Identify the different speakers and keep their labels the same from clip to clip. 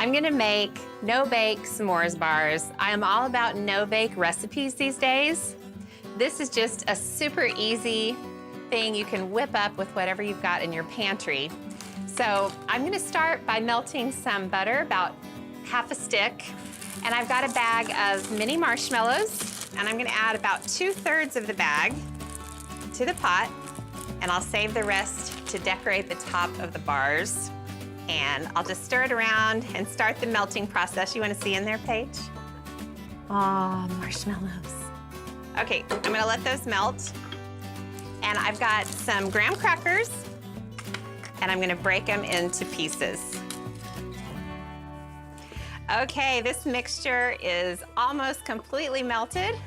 Speaker 1: I'm gonna make no-bake s'mores bars. I am all about no-bake recipes these days. This is just a super easy thing you can whip up with whatever you've got in your pantry. So I'm gonna start by melting some butter, about half a stick, and I've got a bag of mini marshmallows, and I'm gonna add about 2/3 of the bag to the pot, and I'll save the rest to decorate the top of the bars. And I'll just stir it around and start the melting process. You wanna see in there, Paige? Aw, marshmallows. Okay, I'm gonna let those melt. And I've got some graham crackers, and I'm gonna break them into pieces. Okay, this mixture is almost completely melted.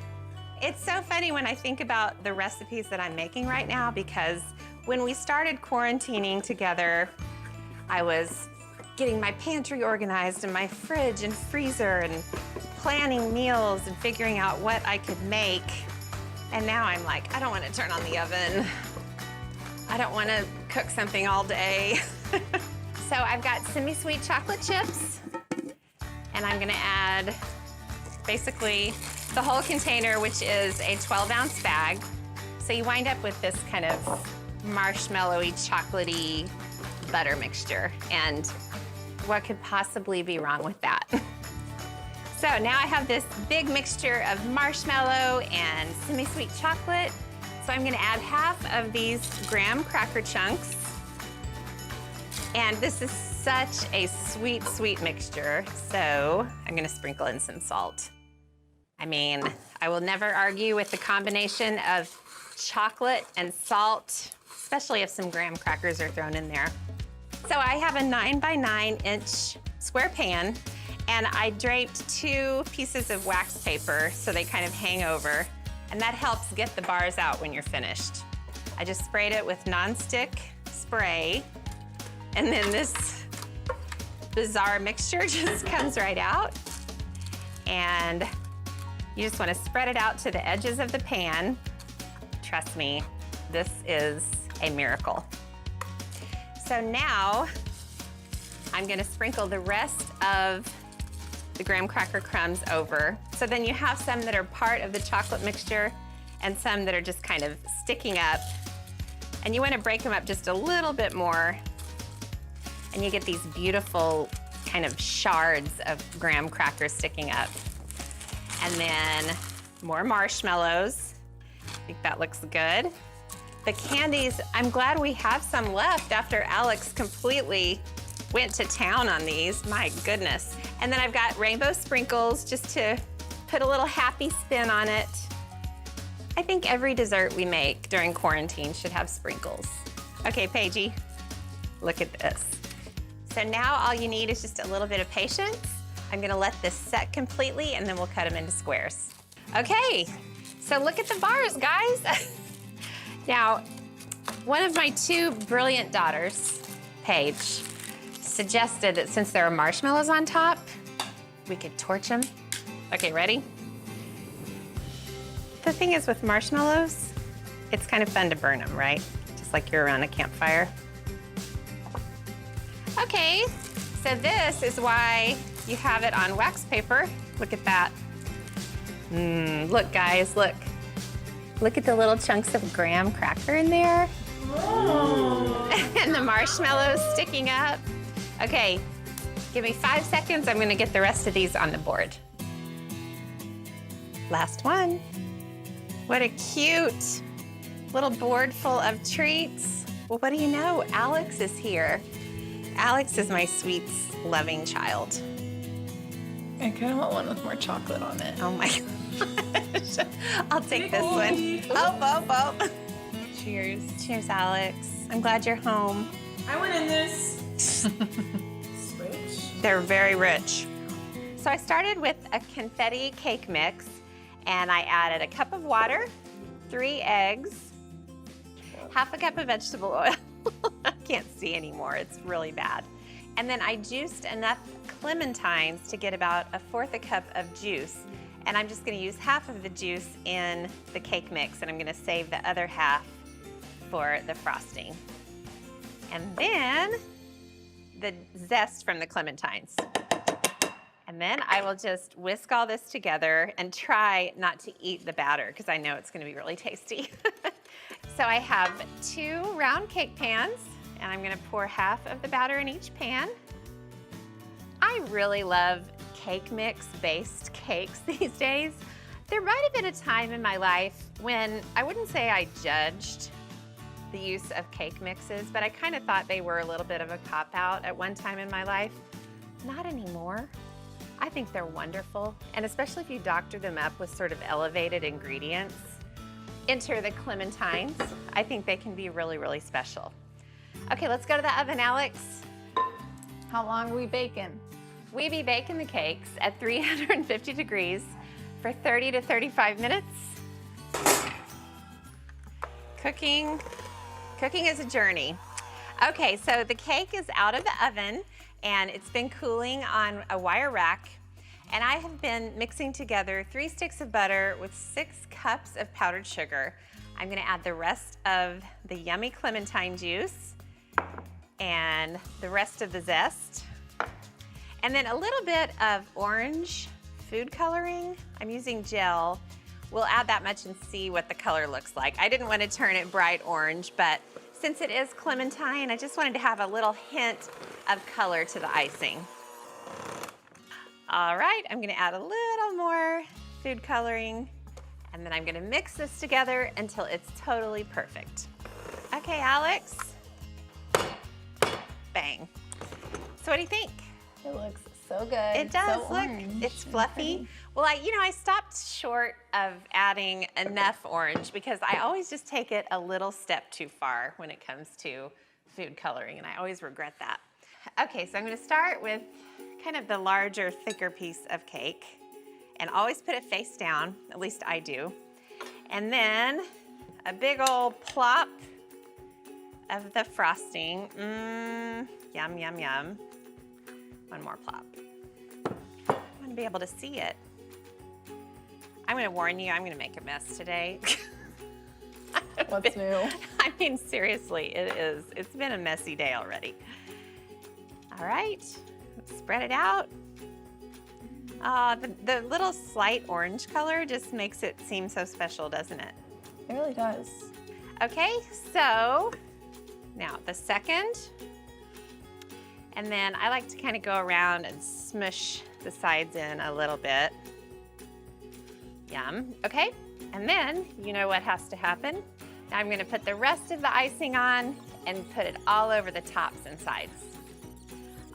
Speaker 1: It's so funny when I think about the recipes that I'm making right now, because when we started quarantining together, I was getting my pantry organized and my fridge and freezer and planning meals and figuring out what I could make. And now I'm like, I don't want to turn on the oven. I don't want to cook something all day. So I've got semi-sweet chocolate chips, and I'm gonna add basically the whole container, which is a 12-ounce bag. So you wind up with this kind of marshmallowy, chocolatey butter mixture. And what could possibly be wrong with that? So now I have this big mixture of marshmallow and semi-sweet chocolate. So I'm gonna add half of these graham cracker chunks. And this is such a sweet, sweet mixture. So I'm gonna sprinkle in some salt. I mean, I will never argue with the combination of chocolate and salt, especially if some graham crackers are thrown in there. So I have a 9-by-9-inch square pan, and I draped 2 pieces of wax paper so they kind of hang over, and that helps get the bars out when you're finished. I just sprayed it with nonstick spray, and then this bizarre mixture just comes right out. And you just want to spread it out to the edges of the pan. Trust me, this is a miracle. So now I'm gonna sprinkle the rest of the graham cracker crumbs over. So then you have some that are part of the chocolate mixture and some that are just kind of sticking up. And you wanna break them up just a little bit more, and you get these beautiful kind of shards of graham crackers sticking up. And then more marshmallows. I think that looks good. The candies, I'm glad we have some left after Alex completely went to town on these, my goodness. And then I've got rainbow sprinkles just to put a little happy spin on it. I think every dessert we make during quarantine should have sprinkles. Okay, Paigey, look at this. So now all you need is just a little bit of patience. I'm gonna let this set completely, and then we'll cut them into squares. Okay, so look at the bars, guys. Now, one of my 2 brilliant daughters, Paige, suggested that since there are marshmallows on top, we could torch them. Okay, ready? The thing is with marshmallows, it's kind of fun to burn them, right? Just like you're around a campfire. Okay, so this is why you have it on wax paper. Look at that. Look, guys, look. Look at the little chunks of graham cracker in there. Oh. And the marshmallows sticking up. Okay, give me 5 seconds. I'm gonna get the rest of these on the board. Last one. What a cute little board full of treats. Well, what do you know? Alex is here. Alex is my sweets loving child.
Speaker 2: I kind of want one with more chocolate on it.
Speaker 1: Oh my gosh. I'll take this one. Oh.
Speaker 2: Cheers.
Speaker 1: Cheers, Alex. I'm glad you're home.
Speaker 2: I went in this. It's rich.
Speaker 1: They're very rich. So I started with a confetti cake mix, and I added a cup of water, 3 eggs, half a cup of vegetable oil. I can't see anymore, it's really bad. And then I juiced enough clementines to get about 1/4 cup of juice. And I'm just gonna use half of the juice in the cake mix, and I'm gonna save the other half for the frosting. And then the zest from the clementines. And then I will just whisk all this together and try not to eat the batter because I know it's going to be really tasty. So I have 2 round cake pans, and I'm going to pour half of the batter in each pan. I really love cake mix based cakes these days. There might have been a time in my life when I wouldn't say I judged the use of cake mixes, but I kind of thought they were a little bit of a cop-out at one time in my life. Not anymore. I think they're wonderful, and especially if you doctor them up with sort of elevated ingredients. Enter the Clementines. I think they can be really, really special. Okay, let's go to the oven, Alex.
Speaker 2: How long are we baking?
Speaker 1: We be baking the cakes at 350 degrees for 30 to 35 minutes. Cooking is a journey. Okay, so the cake is out of the oven and it's been cooling on a wire rack. And I have been mixing together 3 sticks of butter with 6 cups of powdered sugar. I'm gonna add the rest of the yummy clementine juice and the rest of the zest. And then a little bit of orange food coloring. I'm using gel. We'll add that much and see what the color looks like. I didn't want to turn it bright orange, but since it is clementine, I just wanted to have a little hint of color to the icing. All right, I'm gonna add a little more food coloring, and then I'm gonna mix this together until it's totally perfect. Okay, Alex. Bang. So what do you think?
Speaker 2: It looks so good.
Speaker 1: It does,
Speaker 2: so
Speaker 1: look,
Speaker 2: orange.
Speaker 1: it's fluffy. Well, I stopped short of adding enough orange because I always just take it a little step too far when it comes to food coloring, and I always regret that. Okay, so I'm gonna start with kind of the larger, thicker piece of cake, and always put it face down, at least I do. And then a big old plop of the frosting. Yum, yum, yum. One more plop. I want to be able to see it. I'm going to warn you, I'm going to make a mess today.
Speaker 2: What's new?
Speaker 1: I mean, seriously, it is. It's been a messy day already. All right, let's spread it out. The little slight orange color just makes it seem so special, doesn't it?
Speaker 2: It really does.
Speaker 1: Okay, so now the second. And then I like to kind of go around and smush the sides in a little bit. Yum, okay. And then, you know what has to happen? Now I'm gonna put the rest of the icing on and put it all over the tops and sides.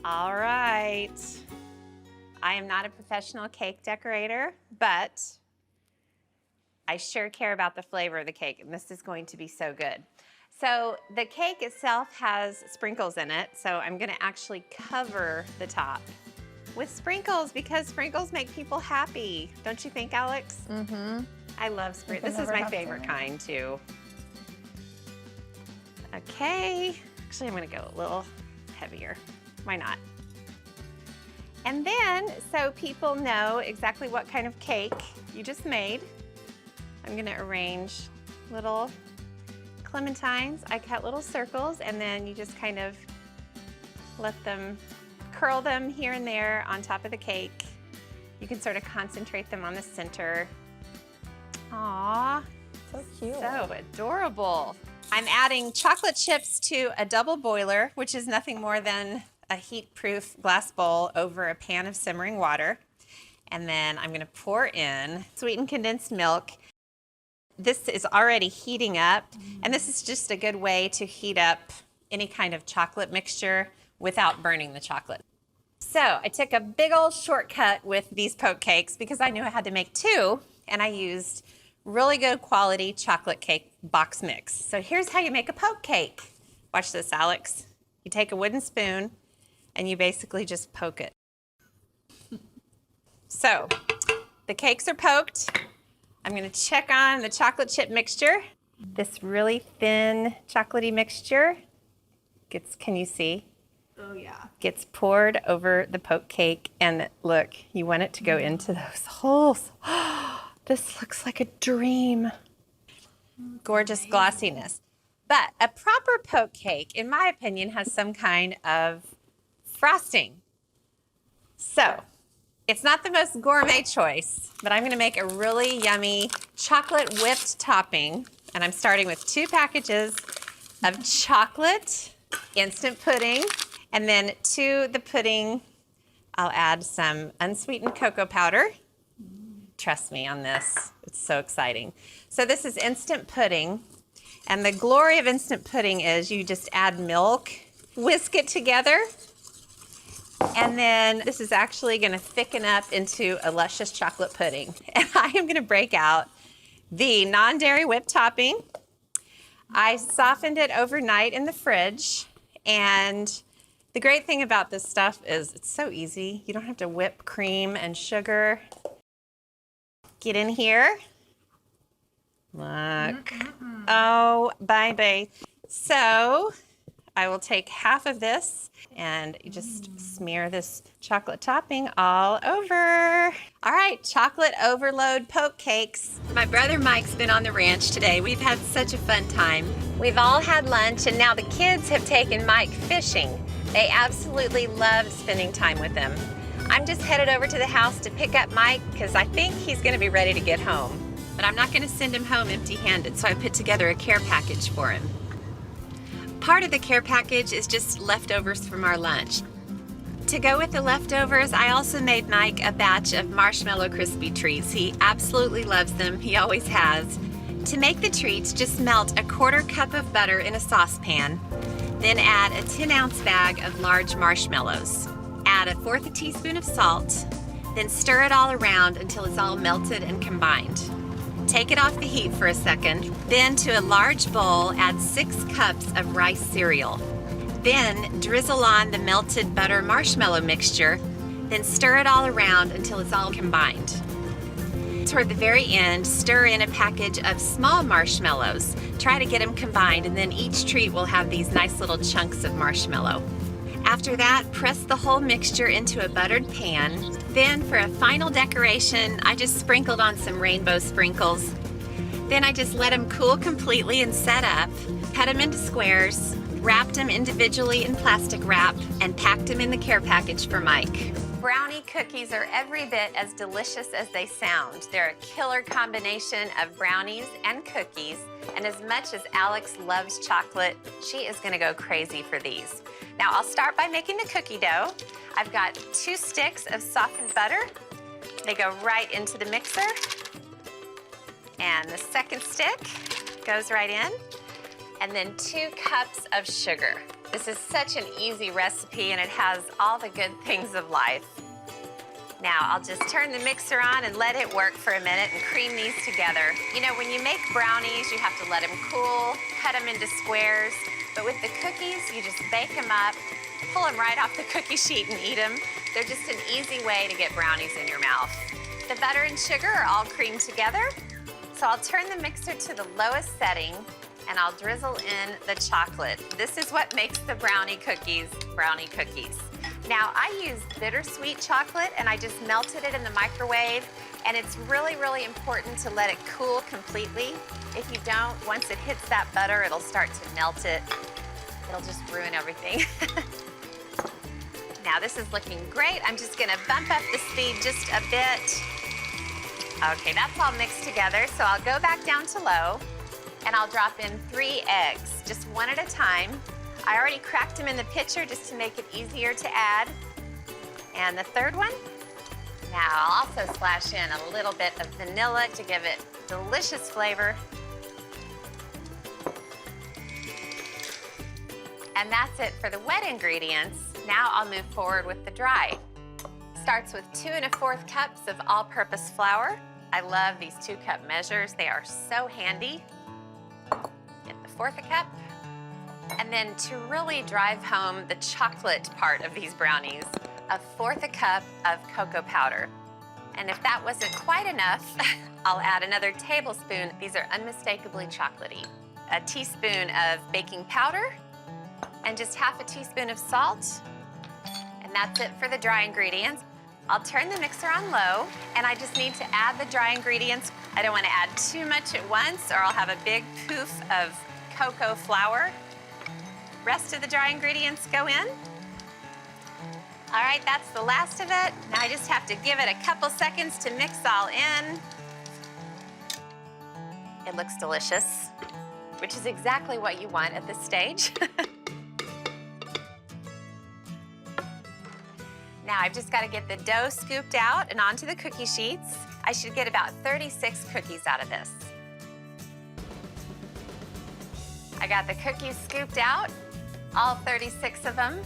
Speaker 1: All right. I am not a professional cake decorator, but I sure care about the flavor of the cake, and this is going to be so good. So the cake itself has sprinkles in it, so I'm gonna actually cover the top with sprinkles because sprinkles make people happy. Don't you think, Alex?
Speaker 2: Mm-hmm.
Speaker 1: I love sprinkles. This is my favorite kind too. Okay, actually I'm gonna go a little heavier. Why not? And then, so people know exactly what kind of cake you just made, I'm gonna arrange little clementines. I cut little circles, and then you just kind of let them curl them here and there on top of the cake. You can sort of concentrate them on the center. Aww,
Speaker 2: So cute.
Speaker 1: so adorable. I'm adding chocolate chips to a double boiler, which is nothing more than a heat-proof glass bowl over a pan of simmering water. And then I'm gonna pour in sweetened condensed milk. This is already heating up, and this is just a good way to heat up any kind of chocolate mixture without burning the chocolate. So I took a big old shortcut with these poke cakes because I knew I had to make 2, and I used really good quality chocolate cake box mix. So here's how you make a poke cake. Watch this, Alex. You take a wooden spoon, and you basically just poke it. So the cakes are poked. I'm gonna check on the chocolate chip mixture. This really thin chocolatey mixture can you see?
Speaker 2: Oh yeah.
Speaker 1: Gets poured over the poke cake, and look, you want it to go into those holes. This looks like a dream. Gorgeous glossiness. But a proper poke cake, in my opinion, has some kind of frosting. So It's not the most gourmet choice, but I'm gonna make a really yummy chocolate whipped topping. And I'm starting with 2 packages of chocolate instant pudding. And then to the pudding, I'll add some unsweetened cocoa powder. Trust me on this, it's so exciting. So this is instant pudding. And the glory of instant pudding is you just add milk, whisk it together, and then this is actually gonna thicken up into a luscious chocolate pudding. And I am gonna break out the non-dairy whipped topping. I softened it overnight in the fridge, and the great thing about this stuff is it's so easy. You don't have to whip cream and sugar. Get in here. Look. Oh, baby. So I will take half of this and you just smear this chocolate topping all over. All right, chocolate overload poke cakes. My brother Mike's been on the ranch today. We've had such a fun time. We've all had lunch and now the kids have taken Mike fishing. They absolutely love spending time with them. I'm just headed over to the house to pick up Mike because I think he's gonna be ready to get home. But I'm not gonna send him home empty-handed, so I put together a care package for him. Part of the care package is just leftovers from our lunch. To go with the leftovers, I also made Mike a batch of marshmallow crispy treats. He absolutely loves them, he always has. To make the treats, just melt a 1/4 cup of butter in a saucepan, then add a 10-ounce bag of large marshmallows. Add 1/4 teaspoon of salt, then stir it all around until it's all melted and combined. Take it off the heat for a second. Then to a large bowl, add 6 cups of rice cereal. Then drizzle on the melted butter marshmallow mixture, then stir it all around until it's all combined. Toward the very end, stir in a package of small marshmallows. Try to get them combined, and then each treat will have these nice little chunks of marshmallow. After that, press the whole mixture into a buttered pan. Then for a final decoration, I just sprinkled on some rainbow sprinkles. Then I just let them cool completely and set up, cut them into squares, wrapped them individually in plastic wrap, and packed them in the care package for Mike. Brownie cookies are every bit as delicious as they sound. They're a killer combination of brownies and cookies, and as much as Alex loves chocolate, she is gonna go crazy for these. Now I'll start by making the cookie dough. I've got 2 sticks of softened butter. They go right into the mixer. And the second stick goes right in. And then 2 cups of sugar. This is such an easy recipe and it has all the good things of life. Now I'll just turn the mixer on and let it work for a minute and cream these together. You know, when you make brownies, you have to let them cool, cut them into squares. But with the cookies, you just bake them up, pull them right off the cookie sheet and eat them. They're just an easy way to get brownies in your mouth. The butter and sugar are all creamed together. So I'll turn the mixer to the lowest setting and I'll drizzle in the chocolate. This is what makes the brownie cookies brownie cookies. Now I use bittersweet chocolate and I just melted it in the microwave, and it's really, really important to let it cool completely. If you don't, once it hits that butter, it'll start to melt it. It'll just ruin everything. Now this is looking great. I'm just gonna bump up the speed just a bit. Okay, that's all mixed together, so I'll go back down to low and I'll drop in 3 eggs, just one at a time. I already cracked them in the pitcher just to make it easier to add. And the third one. Now I'll also splash in a little bit of vanilla to give it delicious flavor. And that's it for the wet ingredients. Now I'll move forward with the dry. Starts with 2 1/4 cups of all-purpose flour. I love these 2-cup measures. They are so handy. Get the 1/4 cup. And then to really drive home the chocolate part of these brownies, 1/4 cup of cocoa powder. And if that wasn't quite enough, I'll add another tablespoon. These are unmistakably chocolatey. A teaspoon of baking powder and just 1/2 teaspoon of salt. And that's it for the dry ingredients. I'll turn the mixer on low, and I just need to add the dry ingredients. I don't want to add too much at once or I'll have a big poof of cocoa flour. Rest of the dry ingredients go in. All right, that's the last of it. Now I just have to give it a couple seconds to mix all in. It looks delicious, which is exactly what you want at this stage. Now I've just got to get the dough scooped out and onto the cookie sheets. I should get about 36 cookies out of this. I got the cookies scooped out, all 36 of them.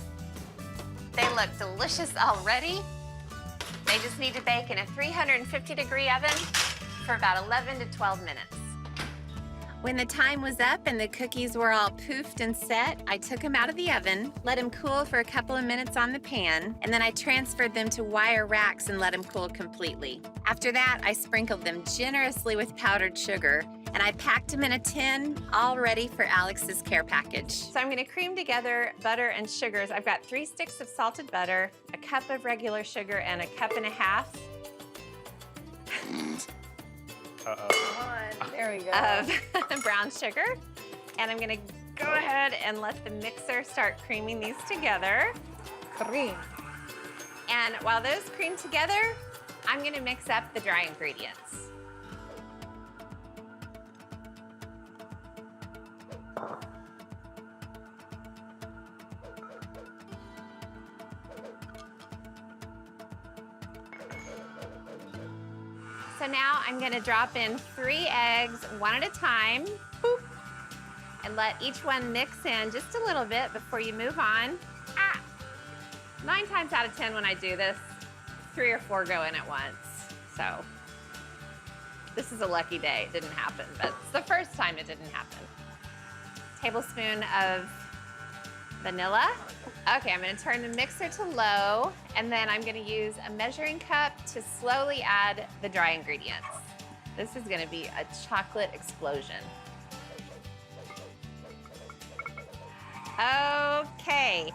Speaker 1: They look delicious already. They just need to bake in a 350-degree oven for about 11 to 12 minutes. When the time was up and the cookies were all poofed and set, I took them out of the oven, let them cool for a couple of minutes on the pan, and then I transferred them to wire racks and let them cool completely. After that, I sprinkled them generously with powdered sugar, and I packed them in a tin, all ready for Alex's care package. So I'm gonna cream together butter and sugars. I've got 3 sticks of salted butter, a cup of regular sugar, and a cup and a half
Speaker 2: There we go.
Speaker 1: of brown sugar. And I'm gonna go ahead and let the mixer start creaming these together.
Speaker 2: Cream.
Speaker 1: And while those cream together, I'm gonna mix up the dry ingredients. So now I'm gonna drop in 3 eggs, one at a time, boop, and let each one mix in just a little bit before you move on. 9 times out of 10 when I do this, 3 or 4 go in at once. So this is a lucky day, it didn't happen, but it's the first time it didn't happen. Tablespoon of vanilla. Okay, I'm gonna turn the mixer to low, and then I'm gonna use a measuring cup to slowly add the dry ingredients. This is gonna be a chocolate explosion. Okay,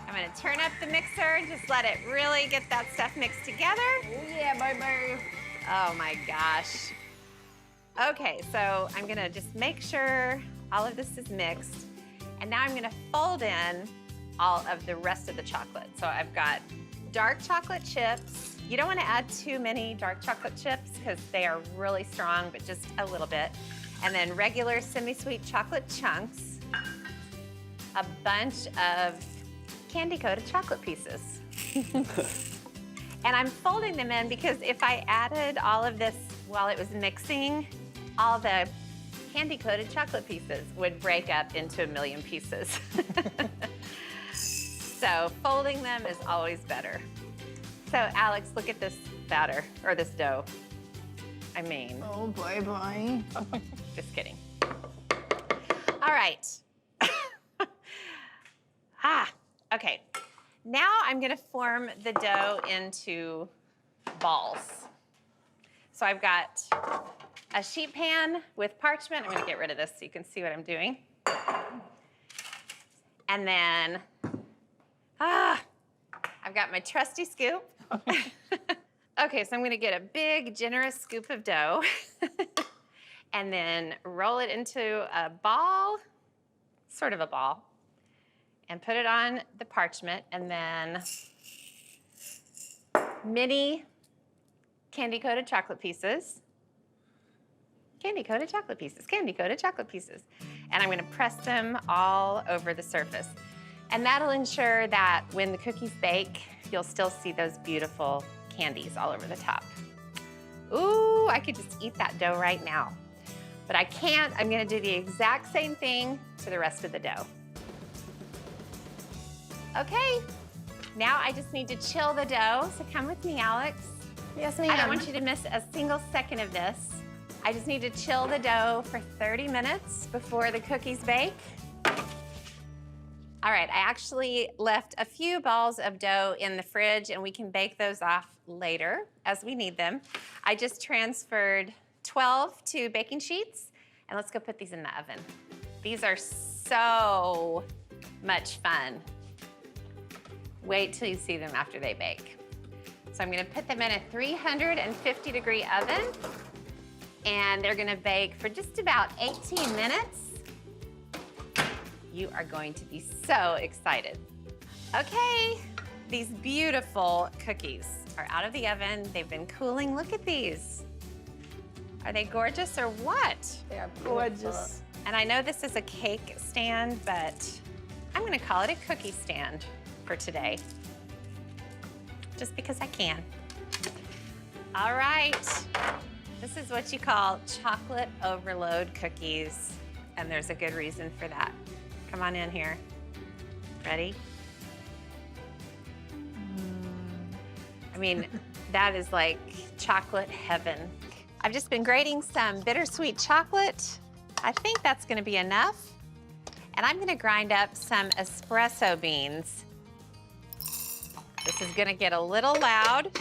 Speaker 1: I'm gonna turn up the mixer and just let it really get that stuff mixed together.
Speaker 2: Oh yeah, baby.
Speaker 1: Oh my gosh. Okay, so I'm gonna just make sure all of this is mixed. And now I'm gonna fold in all of the rest of the chocolate. So I've got dark chocolate chips. You don't wanna add too many dark chocolate chips because they are really strong, but just a little bit. And then regular semi-sweet chocolate chunks. A bunch of candy-coated chocolate pieces. And I'm folding them in because if I added all of this while it was mixing, all the candy-coated chocolate pieces would break up into a million pieces. So folding them is always better. So Alex, look at this batter, or this dough. I mean.
Speaker 2: Oh, bye-bye.
Speaker 1: Just kidding. All right. Okay. Now I'm gonna form the dough into balls. So I've got a sheet pan with parchment. I'm gonna get rid of this so you can see what I'm doing. And then, I've got my trusty scoop. Okay, so I'm gonna get a big, generous scoop of dough and then roll it into a ball, sort of a ball, and put it on the parchment, and then mini candy-coated chocolate pieces. Candy-coated chocolate pieces, candy-coated chocolate pieces. And I'm gonna press them all over the surface. And that'll ensure that when the cookies bake, you'll still see those beautiful candies all over the top. Ooh, I could just eat that dough right now. But I can't, I'm gonna do the exact same thing to the rest of the dough. Okay, now I just need to chill the dough. So come with me, Alex.
Speaker 2: Yes, ma'am.
Speaker 1: I don't want you to miss a single second of this. I just need to chill the dough for 30 minutes before the cookies bake. All right, I actually left a few balls of dough in the fridge and we can bake those off later as we need them. I just transferred 12 to baking sheets and let's go put these in the oven. These are so much fun. Wait till you see them after they bake. So I'm gonna put them in a 350-degree oven and they're gonna bake for just about 18 minutes. You are going to be so excited. Okay, These beautiful cookies are out of the oven. They've been cooling. Look at these. Are they gorgeous or what?
Speaker 2: They are gorgeous.
Speaker 1: And I know this is a cake stand, but I'm gonna call it a cookie stand for today. Just because I can. All right, this is what you call chocolate overload cookies, and there's a good reason for that. Come on in here. Ready? I mean, that is like chocolate heaven. I've just been grating some bittersweet chocolate. I think that's gonna be enough. And I'm gonna grind up some espresso beans. This is gonna get a little loud.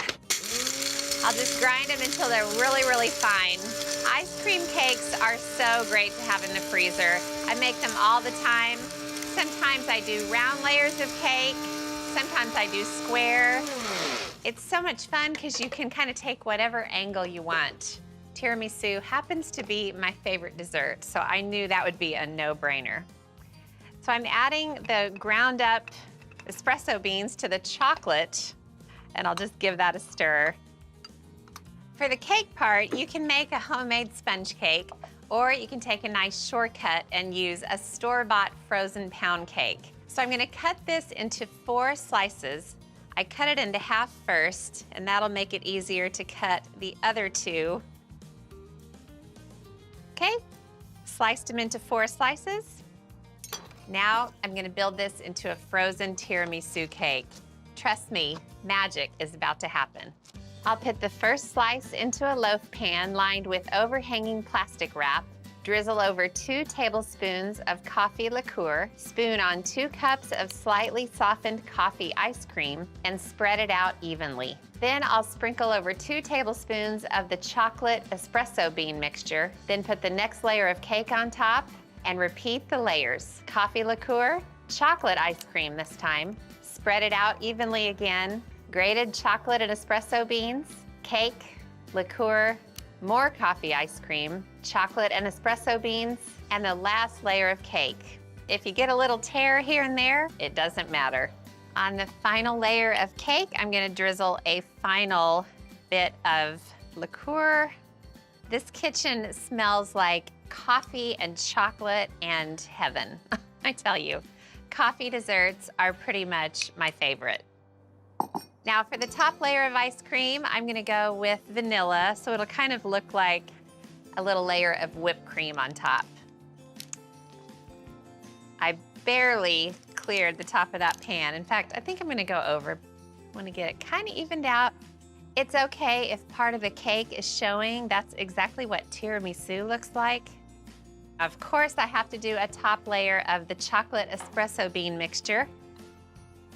Speaker 1: I'll just grind them until they're really, really fine. Ice cream cakes are so great to have in the freezer. I make them all the time. Sometimes I do round layers of cake. Sometimes I do square. It's so much fun because you can kind of take whatever angle you want. Tiramisu happens to be my favorite dessert, so I knew that would be a no-brainer. So I'm adding the ground up espresso beans to the chocolate, and I'll just give that a stir. For the cake part, you can make a homemade sponge cake, or you can take a nice shortcut and use a store-bought frozen pound cake. So I'm gonna cut this into 4 slices. I cut it into half first, and that'll make it easier to cut the other 2. Okay, sliced them into 4 slices. Now I'm gonna build this into a frozen tiramisu cake. Trust me, magic is about to happen. I'll put the first slice into a loaf pan lined with overhanging plastic wrap. Drizzle over 2 tablespoons of coffee liqueur, spoon on 2 cups of slightly softened coffee ice cream, and spread it out evenly. Then I'll sprinkle over 2 tablespoons of the chocolate espresso bean mixture, then put the next layer of cake on top, and repeat the layers. Coffee liqueur, chocolate ice cream this time. Spread it out evenly again. Grated chocolate and espresso beans, cake, liqueur, more coffee ice cream, chocolate and espresso beans, and the last layer of cake. If you get a little tear here and there, it doesn't matter. On the final layer of cake, I'm gonna drizzle a final bit of liqueur. This kitchen smells like coffee and chocolate and heaven. I tell you, coffee desserts are pretty much my favorite. Now for the top layer of ice cream, I'm gonna go with vanilla, so it'll kind of look like a little layer of whipped cream on top. I barely cleared the top of that pan. In fact, I think I'm gonna go over. I wanna get it kind of evened out. It's okay if part of the cake is showing. That's exactly what tiramisu looks like. Of course, I have to do a top layer of the chocolate espresso bean mixture.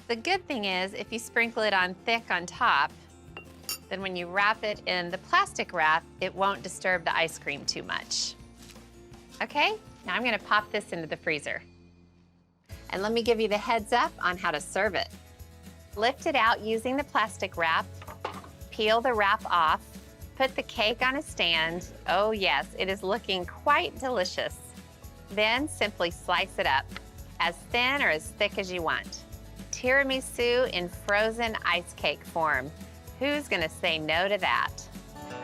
Speaker 1: The good thing is, if you sprinkle it on thick on top, then when you wrap it in the plastic wrap, it won't disturb the ice cream too much. Okay, now I'm gonna pop this into the freezer. And let me give you the heads up on how to serve it. Lift it out using the plastic wrap, peel the wrap off, put the cake on a stand. Oh yes, it is looking quite delicious. Then simply slice it up, as thin or as thick as you want. Tiramisu in frozen ice cake form. Who's gonna say no to that?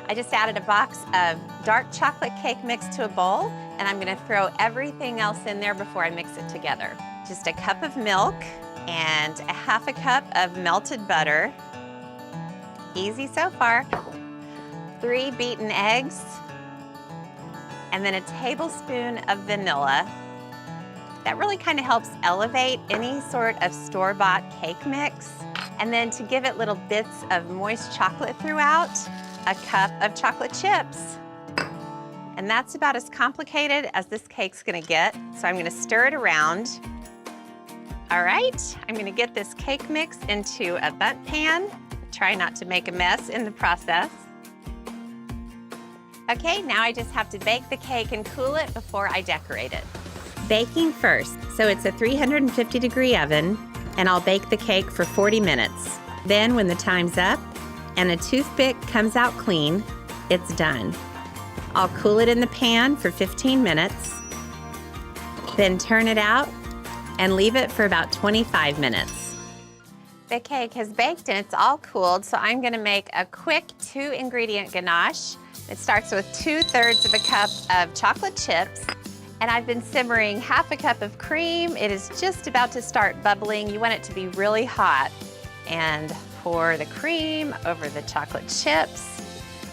Speaker 1: I just added a box of dark chocolate cake mix to a bowl, and I'm gonna throw everything else in there before I mix it together. Just a cup of milk and a half a cup of melted butter. Easy so far. 3 beaten eggs, and then a tablespoon of vanilla. That really kind of helps elevate any sort of store-bought cake mix. And then to give it little bits of moist chocolate throughout, a cup of chocolate chips. And that's about as complicated as this cake's gonna get. So I'm gonna stir it around. All right, I'm gonna get this cake mix into a bundt pan. Try not to make a mess in the process. Okay, now I just have to bake the cake and cool it before I decorate it. Baking first, so it's a 350-degree oven, and I'll bake the cake for 40 minutes. Then when the time's up and a toothpick comes out clean, it's done. I'll cool it in the pan for 15 minutes, then turn it out and leave it for about 25 minutes. The cake has baked and it's all cooled, so I'm gonna make a quick 2-ingredient ganache. It starts with 2/3 of a cup of chocolate chips, and I've been simmering half a cup of cream. It is just about to start bubbling. You want it to be really hot. And pour the cream over the chocolate chips.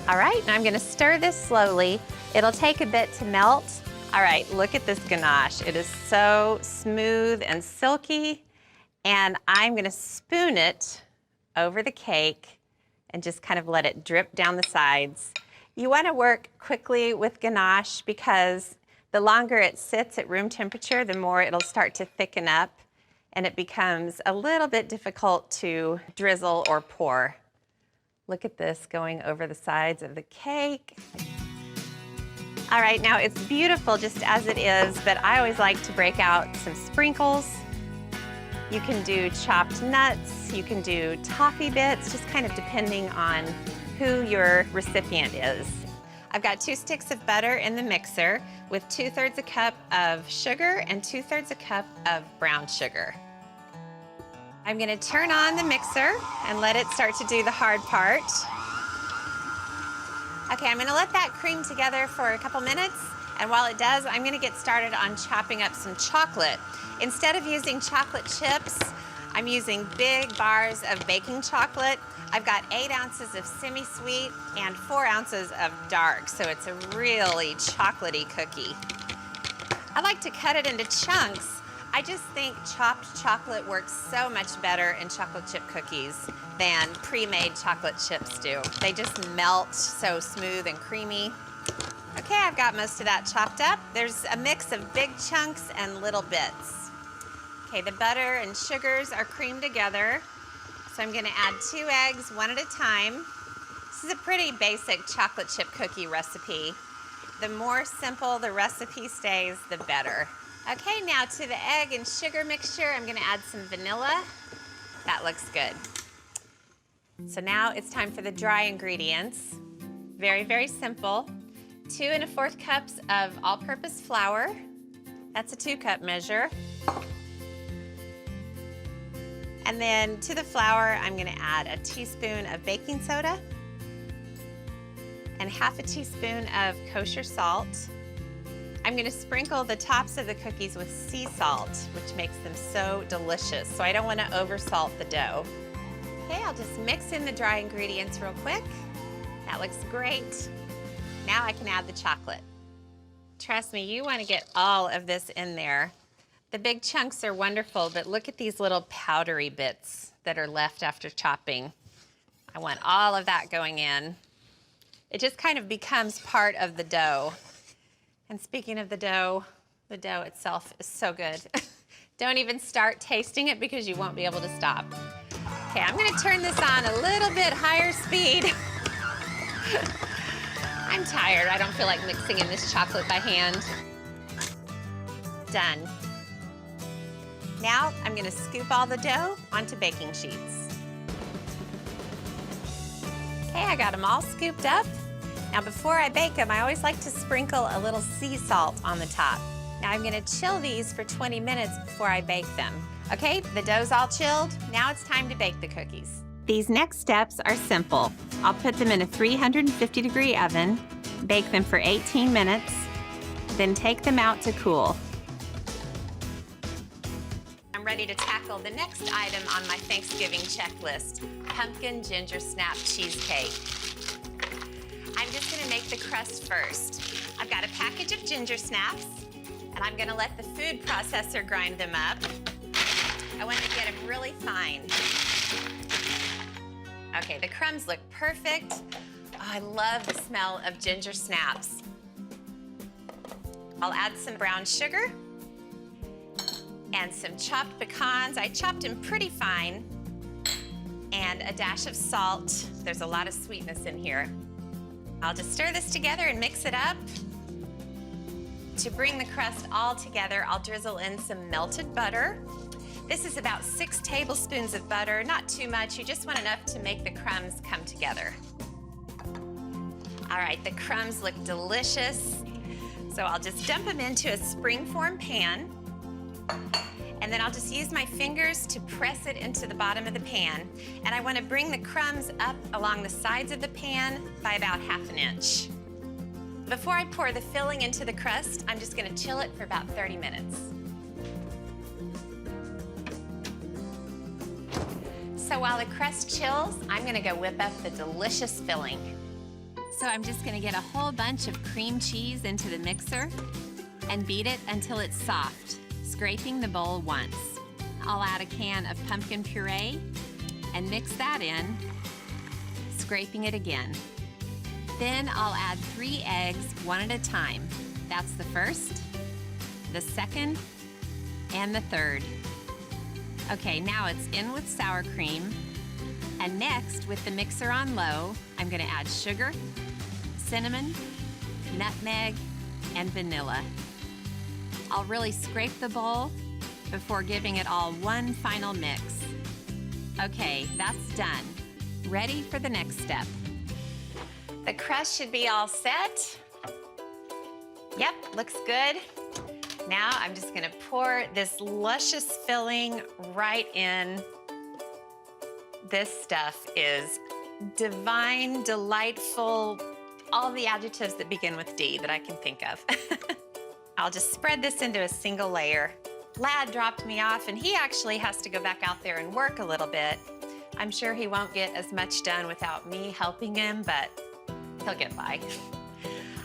Speaker 1: All right, now I'm gonna stir this slowly. It'll take a bit to melt. All right, look at this ganache. It is so smooth and silky. And I'm gonna spoon it over the cake and just kind of let it drip down the sides. You wanna work quickly with ganache because the longer it sits at room temperature, the more it'll start to thicken up and it becomes a little bit difficult to drizzle or pour. Look at this going over the sides of the cake. All right, now it's beautiful just as it is, but I always like to break out some sprinkles. You can do chopped nuts, you can do toffee bits, just kind of depending on who your recipient is. I've got 2 sticks of butter in the mixer with 2/3 a cup of sugar and 2/3 a cup of brown sugar. I'm gonna turn on the mixer and let it start to do the hard part. Okay, I'm gonna let that cream together for a couple minutes, and while it does, I'm gonna get started on chopping up some chocolate. Instead of using chocolate chips, I'm using big bars of baking chocolate. I've got 8 ounces of semi-sweet and 4 ounces of dark, so it's a really chocolatey cookie. I like to cut it into chunks. I just think chopped chocolate works so much better in chocolate chip cookies than pre-made chocolate chips do. They just melt so smooth and creamy. Okay, I've got most of that chopped up. There's a mix of big chunks and little bits. Okay, the butter and sugars are creamed together. So I'm gonna add 2 eggs, 1 at a time. This is a pretty basic chocolate chip cookie recipe. The more simple the recipe stays, the better. Okay, now to the egg and sugar mixture, I'm gonna add some vanilla. That looks good. So now it's time for the dry ingredients. Very, very simple. 2 1/4 cups of all-purpose flour. That's a 2-cup measure. And then to the flour, I'm gonna add a teaspoon of baking soda and half a teaspoon of kosher salt. I'm gonna sprinkle the tops of the cookies with sea salt, which makes them so delicious. So I don't wanna oversalt the dough. Okay, I'll just mix in the dry ingredients real quick. That looks great. Now I can add the chocolate. Trust me, you wanna get all of this in there. The big chunks are wonderful, but look at these little powdery bits that are left after chopping. I want all of that going in. It just kind of becomes part of the dough. And speaking of the dough itself is so good. Don't even start tasting it because you won't be able to stop. Okay, I'm gonna turn this on a little bit higher speed. I'm tired, I don't feel like mixing in this chocolate by hand. Done. Now I'm gonna scoop all the dough onto baking sheets. Okay, I got them all scooped up. Now before I bake them, I always like to sprinkle a little sea salt on the top. Now I'm gonna chill these for 20 minutes before I bake them. Okay, the dough's all chilled. Now it's time to bake the cookies. These next steps are simple. I'll put them in a 350-degree oven, bake them for 18 minutes, then take them out to cool. I'm ready to tackle the next item on my Thanksgiving checklist, pumpkin ginger snap cheesecake. I'm just gonna make the crust first. I've got a package of ginger snaps, and I'm gonna let the food processor grind them up. I want to get them really fine. Okay, the crumbs look perfect. Oh, I love the smell of ginger snaps. I'll add some brown sugar and some chopped pecans. I chopped them pretty fine. And a dash of salt. There's a lot of sweetness in here. I'll just stir this together and mix it up. To bring the crust all together, I'll drizzle in some melted butter. This is about 6 tablespoons of butter, not too much. You just want enough to make the crumbs come together. All right, the crumbs look delicious. So I'll just dump them into a springform pan. And And then I'll just use my fingers to press it into the bottom of the pan. And I want to bring the crumbs up along the sides of the pan by about 1/2 inch. Before I pour the filling into the crust, I'm just going to chill it for about 30 minutes. So while the crust chills, I'm going to go whip up the delicious filling. So I'm just going to get a whole bunch of cream cheese into the mixer and beat it until it's soft, scraping the bowl once. I'll add a can of pumpkin puree and mix that in, scraping it again. Then I'll add 3 eggs one at a time. That's the first, the second, and the third. Okay, now it's in with sour cream. And next, with the mixer on low, I'm gonna add sugar, cinnamon, nutmeg, and vanilla. I'll really scrape the bowl before giving it all one final mix. Okay, that's done. Ready for the next step. The crust should be all set. Yep, looks good. Now I'm just gonna pour this luscious filling right in. This stuff is divine, delightful, all the adjectives that begin with D that I can think of. I'll just spread this into a single layer. Lad dropped me off and he actually has to go back out there and work a little bit. I'm sure he won't get as much done without me helping him, but he'll get by.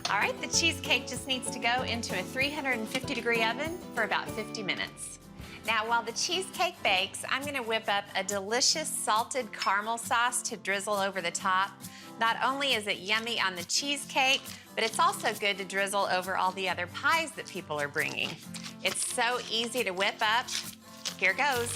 Speaker 1: All right, the cheesecake just needs to go into a 350-degree oven for about 50 minutes. Now, while the cheesecake bakes, I'm gonna whip up a delicious salted caramel sauce to drizzle over the top. Not only is it yummy on the cheesecake, but it's also good to drizzle over all the other pies that people are bringing. It's so easy to whip up. Here goes.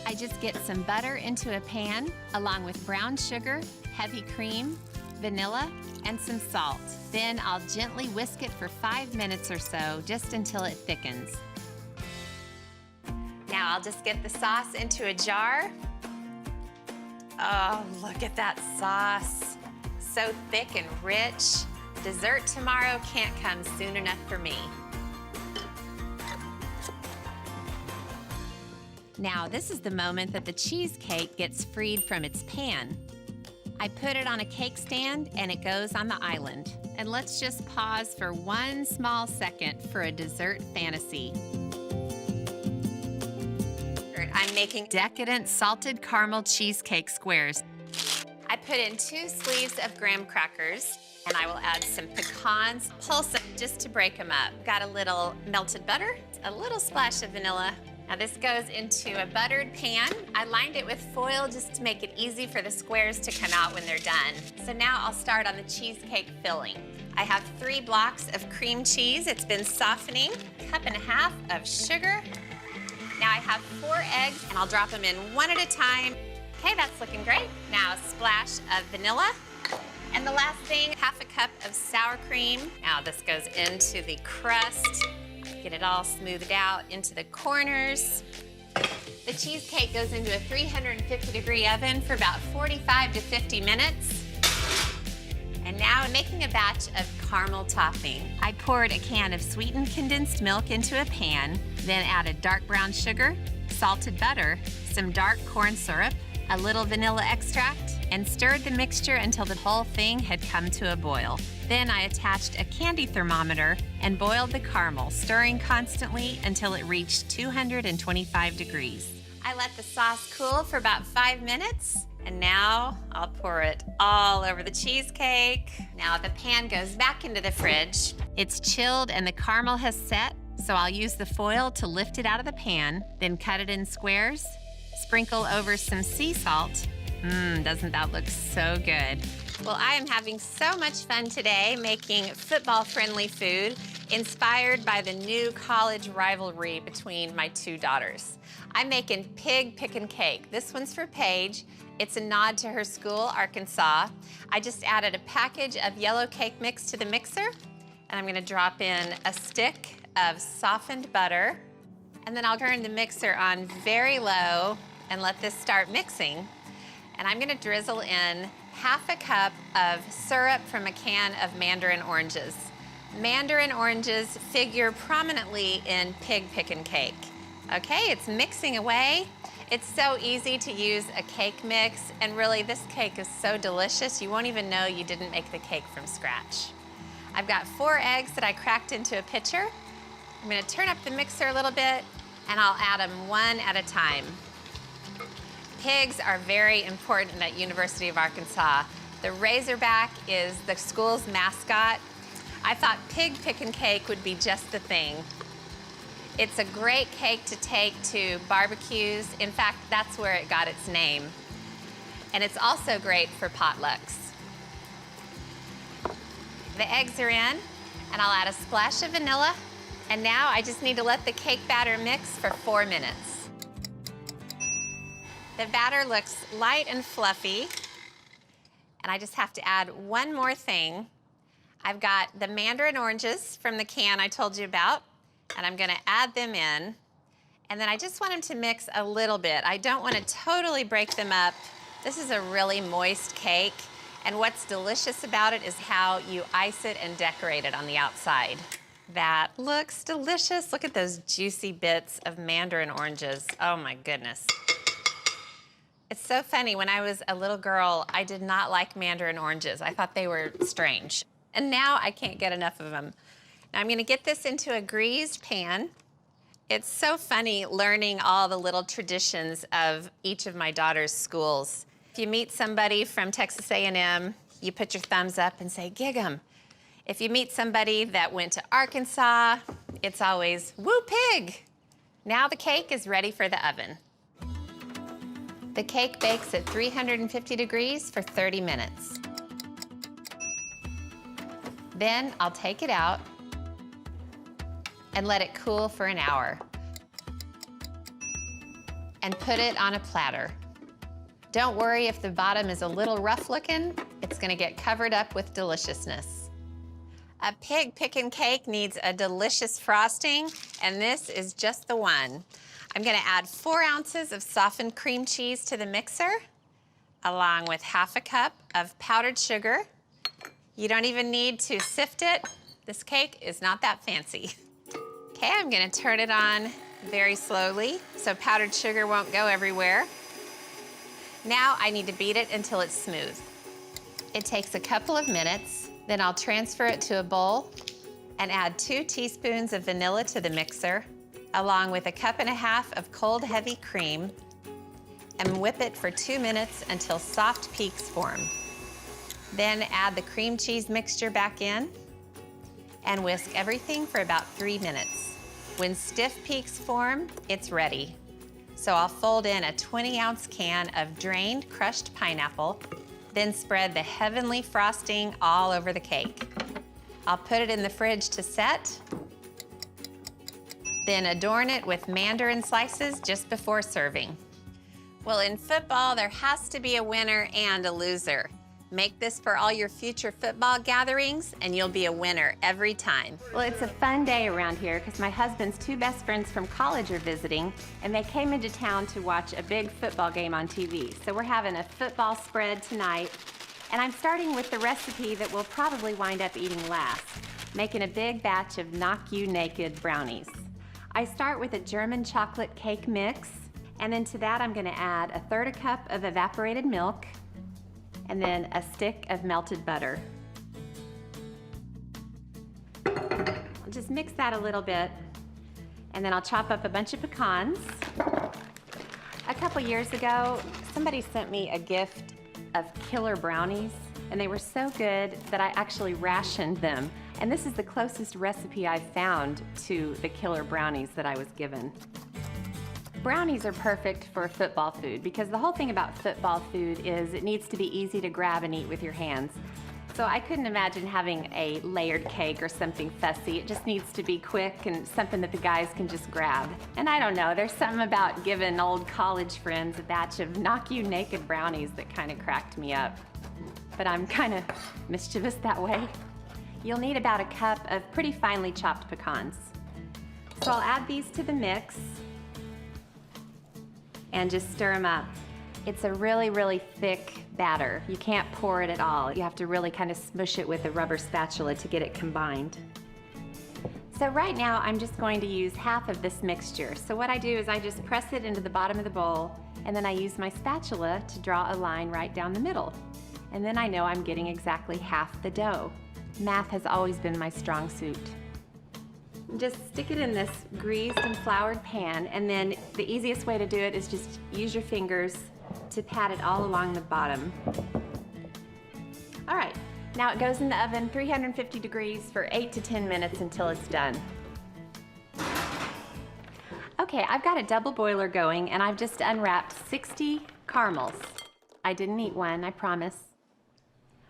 Speaker 1: I just get some butter into a pan, along with brown sugar, heavy cream, vanilla, and some salt. Then I'll gently whisk it for 5 minutes or so, just until it thickens. Now I'll just get the sauce into a jar. Oh, look at that sauce. So thick and rich. Dessert tomorrow can't come soon enough for me. Now, this is the moment that the cheesecake gets freed from its pan. I put it on a cake stand and it goes on the island. And let's just pause for 1 small second for a dessert fantasy. I'm making decadent salted caramel cheesecake squares. I put in 2 sleeves of graham crackers and I will add some pecans, pulse them just to break them up. Got a little melted butter, a little splash of vanilla. Now this goes into a buttered pan. I lined it with foil just to make it easy for the squares to come out when they're done. So now I'll start on the cheesecake filling. I have 3 blocks of cream cheese. It's been softening. 1.5 cups of sugar. Now I have 4 eggs and I'll drop them in one at a time. Okay, that's looking great. Now a splash of vanilla. And the last thing, 1/2 cup of sour cream. Now this goes into the crust. Get it all smoothed out into the corners. The cheesecake goes into a 350-degree oven for about 45 to 50 minutes. And now I'm making a batch of caramel topping. I poured a can of sweetened condensed milk into a pan, then added dark brown sugar, salted butter, some dark corn syrup, a little vanilla extract, and stirred the mixture until the whole thing had come to a boil. Then I attached a candy thermometer and boiled the caramel, stirring constantly until it reached 225 degrees. I let the sauce cool for about 5 minutes, and now I'll pour it all over the cheesecake. Now the pan goes back into the fridge. It's chilled and the caramel has set, so I'll use the foil to lift it out of the pan, then cut it in squares, sprinkle over some sea salt. Doesn't that look so good? Well, I am having so much fun today making football-friendly food inspired by the new college rivalry between my 2 daughters. I'm making Pickin Cake. This one's for Paige. It's a nod to her school, Arkansas. I just added a package of yellow cake mix to the mixer, and I'm gonna drop in a stick of softened butter, and then I'll turn the mixer on very low and let this start mixing. And I'm gonna drizzle in 1/2 cup of syrup from a can of mandarin oranges. Mandarin oranges figure prominently in Pickin Cake. Okay, it's mixing away. It's so easy to use a cake mix, and really this cake is so delicious you won't even know you didn't make the cake from scratch. I've got 4 eggs that I cracked into a pitcher. I'm gonna turn up the mixer a little bit and I'll add them one at a time. Pigs are very important at University of Arkansas. The Razorback is the school's mascot. I thought Pickin Cake would be just the thing. It's a great cake to take to barbecues. In fact, that's where it got its name. And it's also great for potlucks. The eggs are in, and I'll add a splash of vanilla. And now I just need to let the cake batter mix for 4 minutes. The batter looks light and fluffy. And I just have to add one more thing. I've got the mandarin oranges from the can I told you about, and I'm gonna add them in. And then I just want them to mix a little bit. I don't want to totally break them up. This is a really moist cake, and what's delicious about it is how you ice it and decorate it on the outside. That looks delicious. Look at those juicy bits of mandarin oranges. Oh my goodness. It's so funny, when I was a little girl, I did not like mandarin oranges. I thought they were strange. And now I can't get enough of them. Now I'm gonna get this into a greased pan. It's so funny learning all the little traditions of each of my daughter's schools. If you meet somebody from Texas A&M, you put your thumbs up and say, "Gig 'em." If you meet somebody that went to Arkansas, it's always, "Woo pig." Now the cake is ready for the oven. The cake bakes at 350 degrees for 30 minutes. Then I'll take it out and let it cool for an hour. And put it on a platter. Don't worry if the bottom is a little rough looking, it's gonna get covered up with deliciousness. A Pickin Cake needs a delicious frosting, and this is just the one. I'm gonna add 4 ounces of softened cream cheese to the mixer, along with ½ a cup of powdered sugar. You don't even need to sift it. This cake is not that fancy. Okay, I'm gonna turn it on very slowly so powdered sugar won't go everywhere. Now I need to beat it until it's smooth. It takes a couple of minutes, then I'll transfer it to a bowl and add 2 teaspoons of vanilla to the mixer, along with 1.5 cups of cold heavy cream, and whip it for 2 minutes until soft peaks form. Then add the cream cheese mixture back in and whisk everything for about 3 minutes. When stiff peaks form, it's ready. So I'll fold in a 20-ounce can of drained crushed pineapple, then spread the heavenly frosting all over the cake. I'll put it in the fridge to set, then adorn it with mandarin slices just before serving. Well, in football, there has to be a winner and a loser. Make this for all your future football gatherings, and you'll be a winner every time. Well, it's a fun day around here because my husband's 2 best friends from college are visiting, and they came into town to watch a big football game on TV. So we're having a football spread tonight, and I'm starting with the recipe that we'll probably wind up eating last, making a big batch of knock you naked brownies. I start with a German chocolate cake mix, and then to that I'm gonna add 1/3 cup of evaporated milk, and then a stick of melted butter. I'll just mix that a little bit, and then I'll chop up a bunch of pecans. A couple years ago, somebody sent me a gift of killer brownies, and they were so good that I actually rationed them. And this is the closest recipe I've found to the killer brownies that I was given. Brownies are perfect for football food because the whole thing about football food is it needs to be easy to grab and eat with your hands. So I couldn't imagine having a layered cake or something fussy. It just needs to be quick and something that the guys can just grab. And I don't know, there's something about giving old college friends a batch of knock you naked brownies that kind of cracked me up. But I'm kind of mischievous that way. You'll need about 1 cup of pretty finely chopped pecans. So I'll add these to the mix and just stir them up. It's a really, really thick batter. You can't pour it at all. You have to really kind of smush it with a rubber spatula to get it combined. So right now I'm just going to use half of this mixture. So what I do is I just press it into the bottom of the bowl, and then I use my spatula to draw a line right down the middle. And then I know I'm getting exactly half the dough. Math has always been my strong suit. Just stick it in this greased and floured pan, and then the easiest way to do it is just use your fingers to pat it all along the bottom. All right, now it goes in the oven 350 degrees for 8 to 10 minutes until it's done. Okay, I've got a double boiler going, and I've just unwrapped 60 caramels. I didn't eat one, I promise.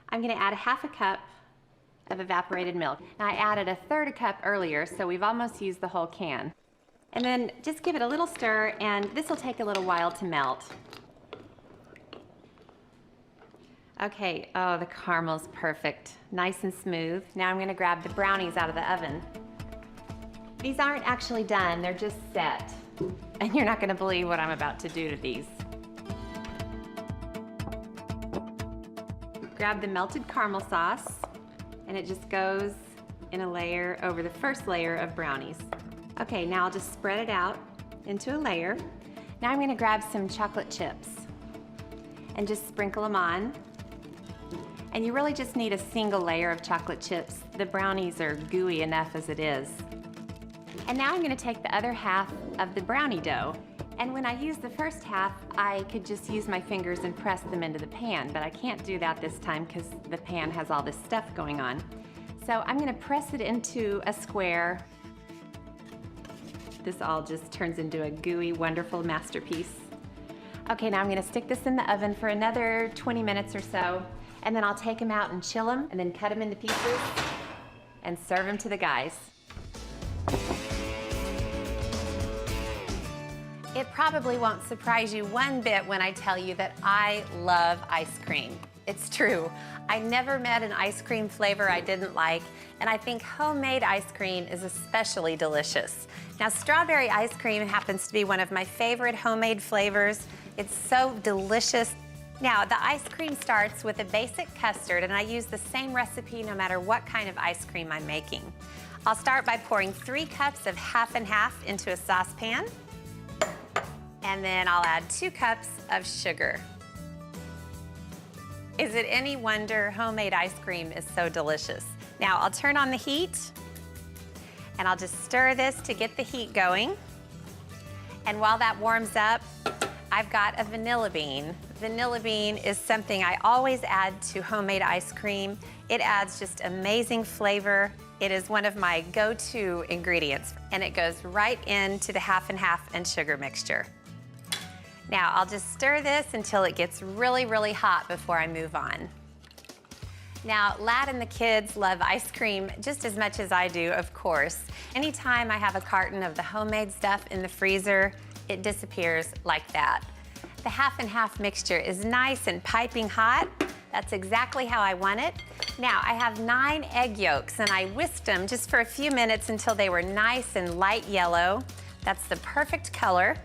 Speaker 1: I'm gonna add a half a cup of evaporated milk. Now I added a third a cup earlier, so we've almost used the whole can. And then just give it a little stir, and this will take a little while to melt. Okay, oh, the caramel's perfect. Nice and smooth. Now I'm gonna grab the brownies out of the oven. These aren't actually done, they're just set. And you're not gonna believe what I'm about to do to these. Grab the melted caramel sauce, and it just goes in a layer over the first layer of brownies. Okay, now I'll just spread it out into a layer. Now I'm gonna grab some chocolate chips and just sprinkle them on. And you really just need a single layer of chocolate chips. The brownies are gooey enough as it is. And now I'm gonna take the other half of the brownie dough. And when I use the first half, I could just use my fingers and press them into the pan, but I can't do that this time because the pan has all this stuff going on. So I'm gonna press it into a square. This all just turns into a gooey, wonderful masterpiece. Okay, now I'm gonna stick this in the oven for another 20 minutes or so, and then I'll take them out and chill them, and then cut them into pieces and serve them to the guys. It probably won't surprise you one bit when I tell you that I love ice cream. It's true. I never met an ice cream flavor I didn't like, and I think homemade ice cream is especially delicious. Now, strawberry ice cream happens to be one of my favorite homemade flavors. It's so delicious. Now, the ice cream starts with a basic custard, and I use the same recipe no matter what kind of ice cream I'm making. I'll start by pouring 3 cups of half and half into a saucepan, and then I'll add 2 cups of sugar. Is it any wonder homemade ice cream is so delicious? Now, I'll turn on the heat, and I'll just stir this to get the heat going. And while that warms up, I've got a vanilla bean. Vanilla bean is something I always add to homemade ice cream. It adds just amazing flavor. It is one of my go-to ingredients, and it goes right into the half and half and sugar mixture. Now, I'll just stir this until it gets really, really hot before I move on. Now, Lad and the kids love ice cream just as much as I do, of course. Anytime I have a carton of the homemade stuff in the freezer, it disappears like that. The half and half mixture is nice and piping hot. That's exactly how I want it. Now, I have 9 egg yolks, and I whisked them just for a few minutes until they were nice and light yellow. That's the perfect color.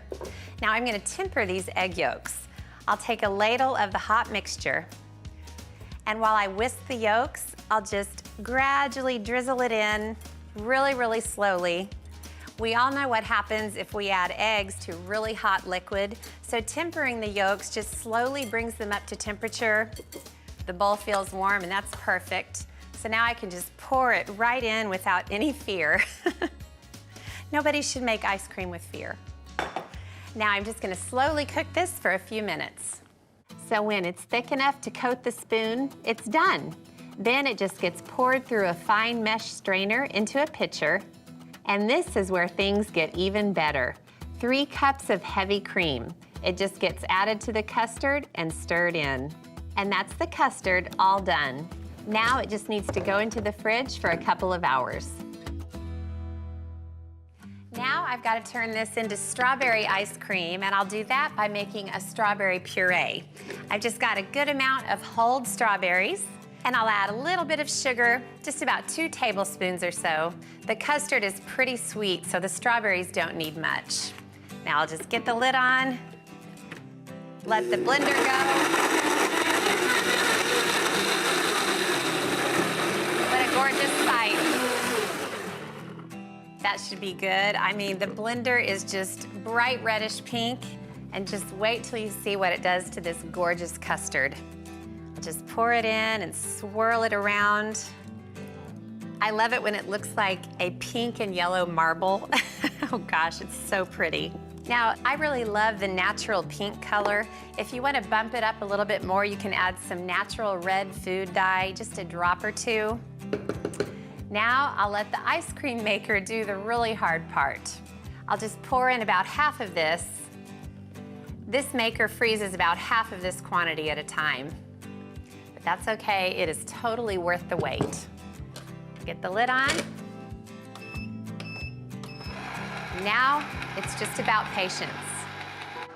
Speaker 1: Now I'm gonna temper these egg yolks. I'll take a ladle of the hot mixture, and while I whisk the yolks, I'll just gradually drizzle it in really, really slowly. We all know what happens if we add eggs to really hot liquid, so tempering the yolks just slowly brings them up to temperature. The bowl feels warm, and that's perfect. So now I can just pour it right in without any fear. Nobody should make ice cream with fear. Now I'm just gonna slowly cook this for a few minutes. So when it's thick enough to coat the spoon, it's done. Then it just gets poured through a fine mesh strainer into a pitcher. And this is where things get even better. 3 cups of heavy cream. It just gets added to the custard and stirred in. And that's the custard all done. Now it just needs to go into the fridge for a couple of hours. Now I've got to turn this into strawberry ice cream, and I'll do that by making a strawberry puree. I've just got a good amount of whole strawberries, and I'll add a little bit of sugar, just about 2 tablespoons or so. The custard is pretty sweet, so the strawberries don't need much. Now I'll just get the lid on, let the blender go. What a gorgeous sight. That should be good. I mean, the blender is just bright reddish pink, and just wait till you see what it does to this gorgeous custard. Just pour it in and swirl it around. I love it when it looks like a pink and yellow marble. Oh gosh, it's so pretty. Now, I really love the natural pink color. If you want to bump it up a little bit more, you can add some natural red food dye, just a drop or two. Now, I'll let the ice cream maker do the really hard part. I'll just pour in about half of this. This maker freezes about half of this quantity at a time. But that's okay, it is totally worth the wait. Get the lid on. Now, it's just about patience.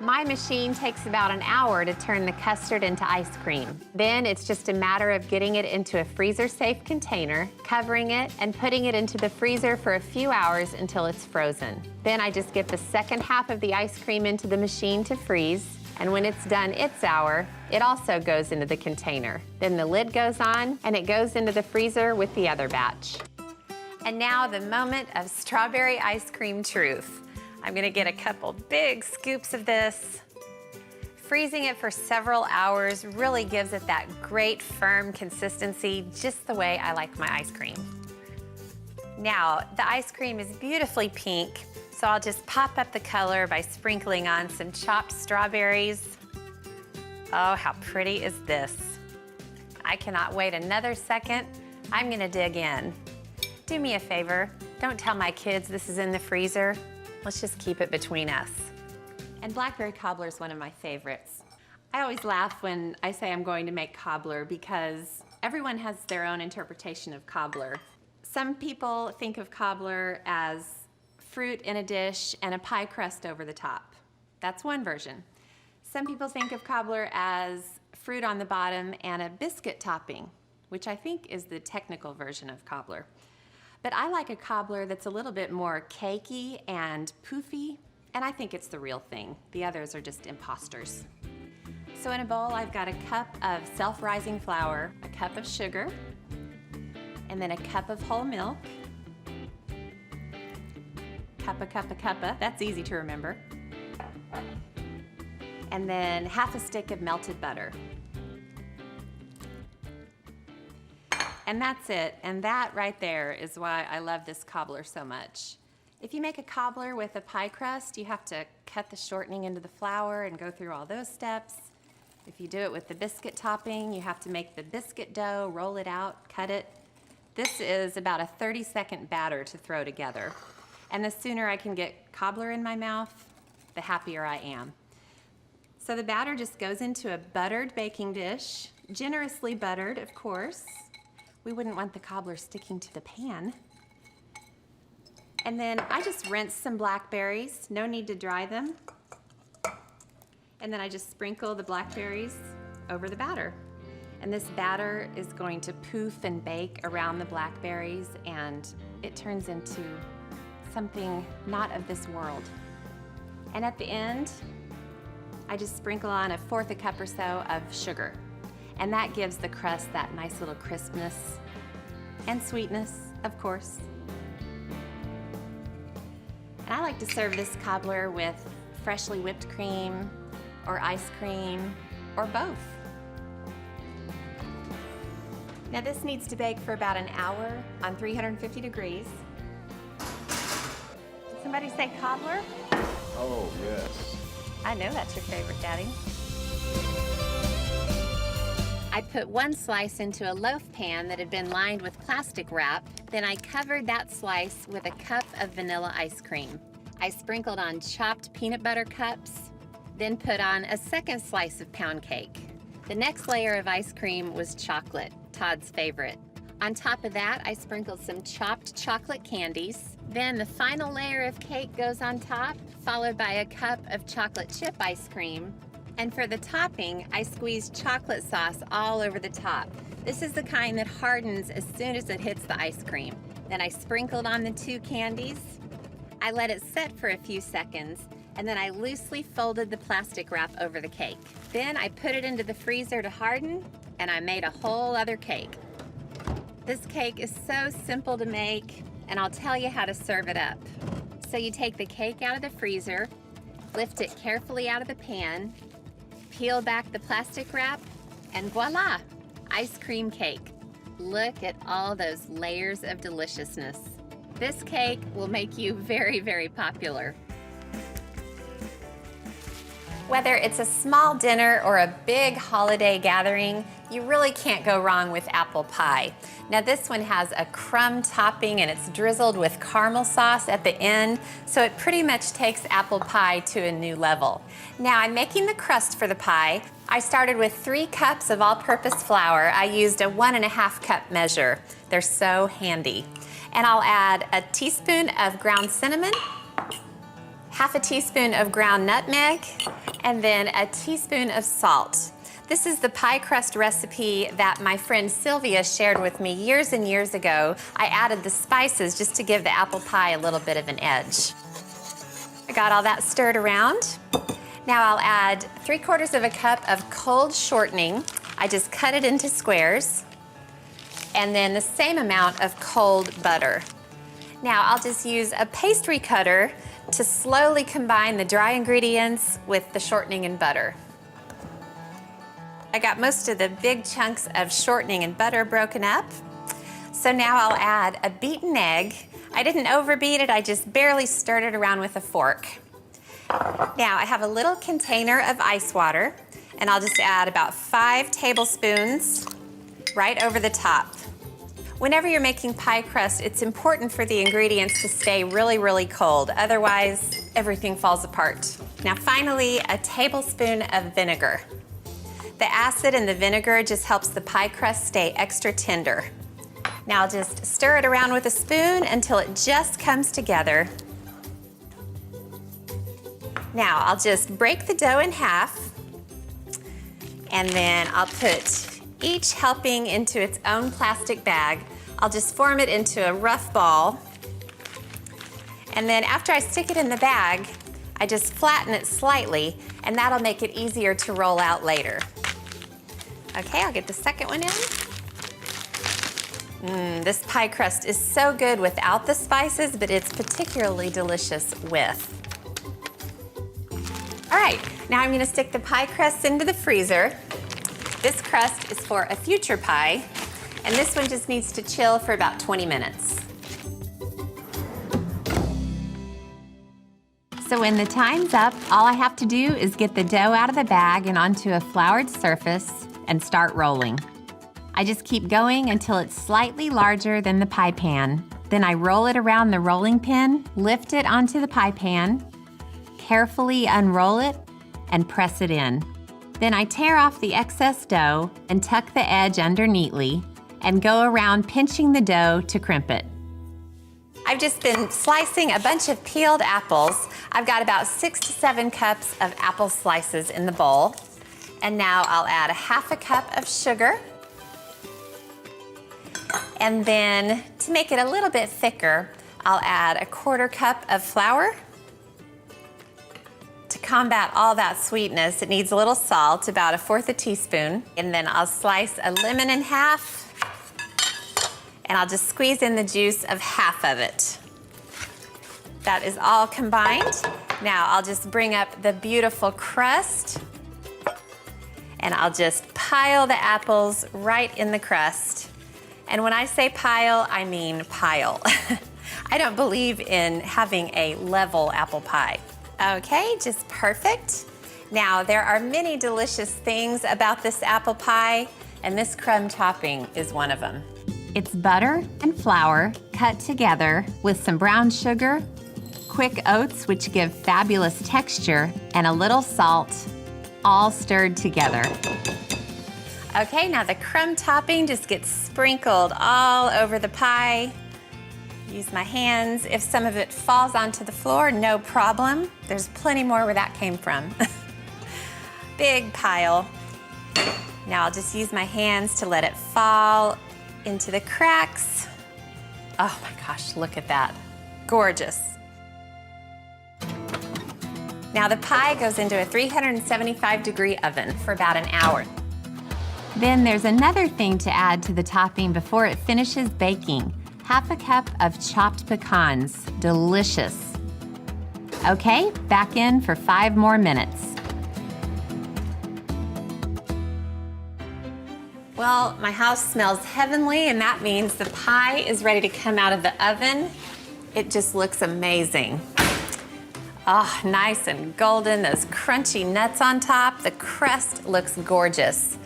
Speaker 1: My machine takes about an hour to turn the custard into ice cream. Then it's just a matter of getting it into a freezer-safe container, covering it, and putting it into the freezer for a few hours until it's frozen. Then I just get the second half of the ice cream into the machine to freeze, and when it's done its hour, it also goes into the container. Then the lid goes on, and it goes into the freezer with the other batch. And now the moment of strawberry ice cream truth. I'm gonna get a couple big scoops of this. Freezing it for several hours really gives it that great firm consistency, just the way I like my ice cream. Now, the ice cream is beautifully pink, so I'll just pop up the color by sprinkling on some chopped strawberries. Oh, how pretty is this? I cannot wait another second. I'm gonna dig in. Do me a favor, don't tell my kids this is in the freezer. Let's just keep it between us. And Blackberry Cobbler is one of my favorites. I always laugh when I say I'm going to make cobbler because everyone has their own interpretation of cobbler. Some people think of cobbler as fruit in a dish and a pie crust over the top. That's one version. Some people think of cobbler as fruit on the bottom and a biscuit topping, which I think is the technical version of cobbler. But I like a cobbler that's a little bit more cakey and poofy, and I think it's the real thing. The others are just imposters. So in a bowl, I've got a cup of self-rising flour, a cup of sugar, and then a cup of whole milk. Cuppa, that's easy to remember. And then half a stick of melted butter. And that's it, and that right there is why I love this cobbler so much. If you make a cobbler with a pie crust, you have to cut the shortening into the flour and go through all those steps. If you do it with the biscuit topping, you have to make the biscuit dough, roll it out, cut it. This is about a 30-second batter to throw together. And the sooner I can get cobbler in my mouth, the happier I am. So the batter just goes into a buttered baking dish, generously buttered, of course. We wouldn't want the cobbler sticking to the pan. And then I just rinse some blackberries, no need to dry them. And then I just sprinkle the blackberries over the batter. And this batter is going to poof and bake around the blackberries, and it turns into something not of this world. And at the end, I just sprinkle on a fourth a cup or so of sugar. And that gives the crust that nice little crispness and sweetness, of course. And I like to serve this cobbler with freshly whipped cream or ice cream or both. Now this needs to bake for about an hour on 350 degrees. Did somebody say cobbler?
Speaker 3: Oh, yes.
Speaker 1: I know that's your favorite, Daddy. I put one slice into a loaf pan that had been lined with plastic wrap. Then I covered that slice with a cup of vanilla ice cream. I sprinkled on chopped peanut butter cups, then put on a second slice of pound cake. The next layer of ice cream was chocolate, Todd's favorite. On top of that, I sprinkled some chopped chocolate candies. Then the final layer of cake goes on top, followed by a cup of chocolate chip ice cream. And for the topping, I squeezed chocolate sauce all over the top. This is the kind that hardens as soon as it hits the ice cream. Then I sprinkled on the two candies. I let it set for a few seconds, and then I loosely folded the plastic wrap over the cake. Then I put it into the freezer to harden, and I made a whole other cake. This cake is so simple to make, and I'll tell you how to serve it up. So you take the cake out of the freezer, lift it carefully out of the pan, peel back the plastic wrap, and voila, ice cream cake. Look at all those layers of deliciousness. This cake will make you very, very popular. Whether it's a small dinner or a big holiday gathering, you really can't go wrong with apple pie. Now this one has a crumb topping and it's drizzled with caramel sauce at the end, so it pretty much takes apple pie to a new level. Now I'm making the crust for the pie. I started with 3 cups of all-purpose flour. I used a 1.5 cup measure. They're so handy. And I'll add a teaspoon of ground cinnamon, half a teaspoon of ground nutmeg, and then a teaspoon of salt. This is the pie crust recipe that my friend Sylvia shared with me years and years ago. I added the spices just to give the apple pie a little bit of an edge. I got all that stirred around. Now I'll add 3/4 of a cup of cold shortening. I just cut it into squares. And then the same amount of cold butter. Now I'll just use a pastry cutter to slowly combine the dry ingredients with the shortening and butter. I got most of the big chunks of shortening and butter broken up. So now I'll add a beaten egg. I didn't overbeat it, I just barely stirred it around with a fork. Now I have a little container of ice water, and I'll just add about 5 tablespoons right over the top. Whenever you're making pie crust, it's important for the ingredients to stay really, really cold. Otherwise, everything falls apart. Now finally, a tablespoon of vinegar. The acid in the vinegar just helps the pie crust stay extra tender. Now I'll just stir it around with a spoon until it just comes together. Now I'll just break the dough in half, and then I'll put each helping into its own plastic bag. I'll just form it into a rough ball. And then after I stick it in the bag, I just flatten it slightly, and that'll make it easier to roll out later. Okay, I'll get the second one in. This pie crust is so good without the spices, but it's particularly delicious with. All right, now I'm gonna stick the pie crust into the freezer. This crust is for a future pie, and this one just needs to chill for about 20 minutes. So when the time's up, all I have to do is get the dough out of the bag and onto a floured surface and start rolling. I just keep going until it's slightly larger than the pie pan. Then I roll it around the rolling pin, lift it onto the pie pan, carefully unroll it, and press it in. Then I tear off the excess dough and tuck the edge under neatly and go around pinching the dough to crimp it. I've just been slicing a bunch of peeled apples. I've got about 6 to 7 cups of apple slices in the bowl. And now I'll add 1/2 cup of sugar. And then to make it a little bit thicker, I'll add 1/4 cup of flour. To combat all that sweetness, it needs a little salt, about 1/4 teaspoon. And then I'll slice a lemon in half, and I'll just squeeze in the juice of 1/2 of it. That is all combined. Now I'll just bring up the beautiful crust, and I'll just pile the apples right in the crust. And when I say pile, I mean pile. I don't believe in having a level apple pie. Okay, just perfect. Now, there are many delicious things about this apple pie, and this crumb topping is one of them. It's butter and flour cut together with some brown sugar, quick oats, which give fabulous texture, and a little salt, all stirred together. Okay, now the crumb topping just gets sprinkled all over the pie. Use my hands. If some of it falls onto the floor, no problem. There's plenty more where that came from. Big pile. Now I'll just use my hands to let it fall into the cracks. Oh my gosh, look at that. Gorgeous. Now the pie goes into a 375-degree oven for about an hour. Then there's another thing to add to the topping before it finishes baking. 1/2 cup of chopped pecans. Delicious. Okay, back in for 5 more minutes. Well, my house smells heavenly, and that means the pie is ready to come out of the oven. It just looks amazing. Oh, nice and golden, those crunchy nuts on top. The crust looks gorgeous.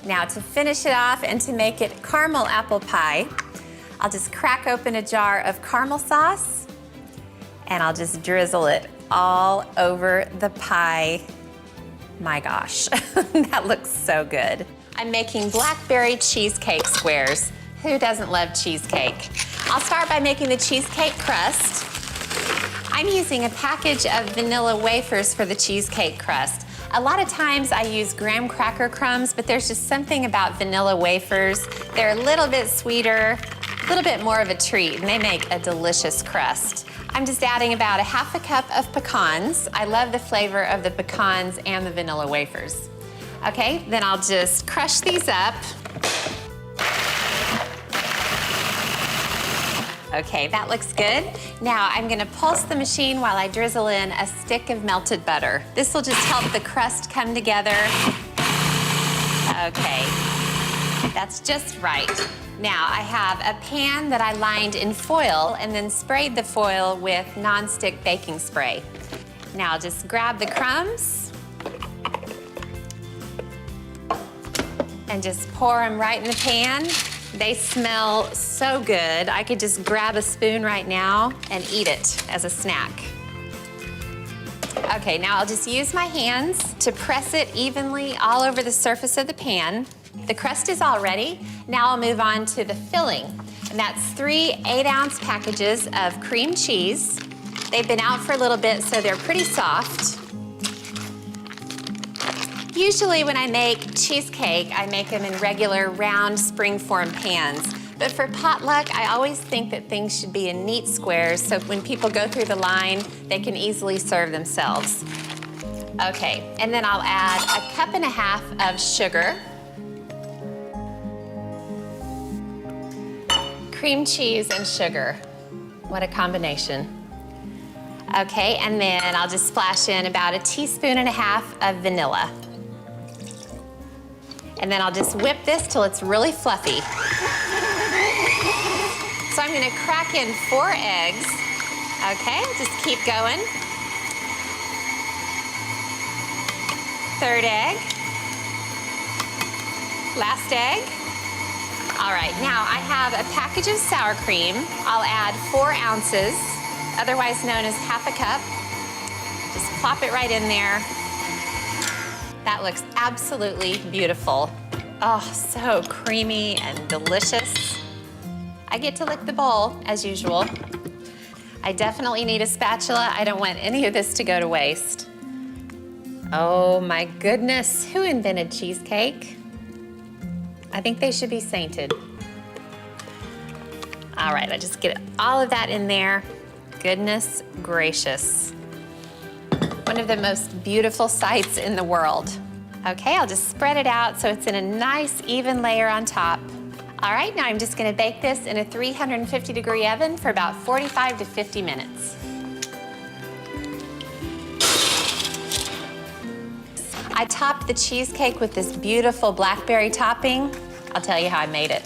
Speaker 1: Now to finish it off and to make it caramel apple pie, I'll just crack open a jar of caramel sauce and I'll just drizzle it all over the pie. My gosh, that looks so good. I'm making blackberry cheesecake squares. Who doesn't love cheesecake? I'll start by making the cheesecake crust. I'm using a package of vanilla wafers for the cheesecake crust. A lot of times I use graham cracker crumbs, but there's just something about vanilla wafers. They're a little bit sweeter, a little bit more of a treat, and they make a delicious crust. I'm just adding about 1/2 cup of pecans. I love the flavor of the pecans and the vanilla wafers. Okay, then I'll just crush these up. Okay, that looks good. Now I'm gonna pulse the machine while I drizzle in a stick of melted butter. This will just help the crust come together. Okay, that's just right. Now I have a pan that I lined in foil and then sprayed the foil with nonstick baking spray. Now I'll just grab the crumbs and just pour them right in the pan. They smell so good. I could just grab a spoon right now and eat it as a snack. Okay, now I'll just use my hands to press it evenly all over the surface of the pan. The crust is all ready. Now I'll move on to the filling. And that's 3 8-ounce packages of cream cheese. They've been out for a little bit, so they're pretty soft. Usually when I make cheesecake, I make them in regular round spring-form pans. But for potluck, I always think that things should be in neat squares so when people go through the line, they can easily serve themselves. Okay, and then I'll add 1.5 cups of sugar, cream cheese and sugar. What a combination. Okay, and then I'll just splash in about 1.5 teaspoons of vanilla. And then I'll just whip this till it's really fluffy. So I'm gonna crack in 4 eggs. Okay, just keep going. 3rd egg. Last egg. All right, now I have a package of sour cream. I'll add 4 ounces, otherwise known as 1/2 cup. Just plop it right in there. That looks absolutely beautiful. Oh, so creamy and delicious. I get to lick the bowl, as usual. I definitely need a spatula. I don't want any of this to go to waste. Oh my goodness, who invented cheesecake? I think they should be sainted. All right, I just get all of that in there. Goodness gracious. One of the most beautiful sights in the world. Okay, I'll just spread it out so it's in a nice even layer on top. All right, now I'm just gonna bake this in a 350-degree oven for about 45 to 50 minutes. I topped the cheesecake with this beautiful blackberry topping. I'll tell you how I made it.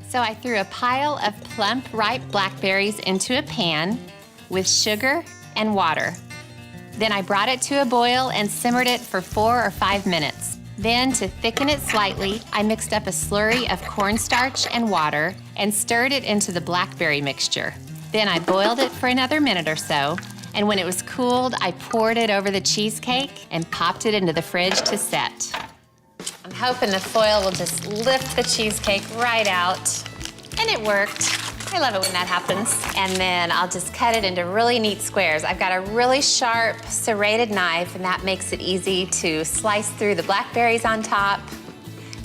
Speaker 1: So I threw a pile of plump, ripe blackberries into a pan with sugar and water. Then I brought it to a boil and simmered it for 4 or 5 minutes. Then, to thicken it slightly, I mixed up a slurry of cornstarch and water and stirred it into the blackberry mixture. Then I boiled it for another minute or so, and when it was cooled, I poured it over the cheesecake and popped it into the fridge to set. I'm hoping the foil will just lift the cheesecake right out, and it worked. I love it when that happens. And then I'll just cut it into really neat squares. I've got a really sharp serrated knife, and that makes it easy to slice through the blackberries on top.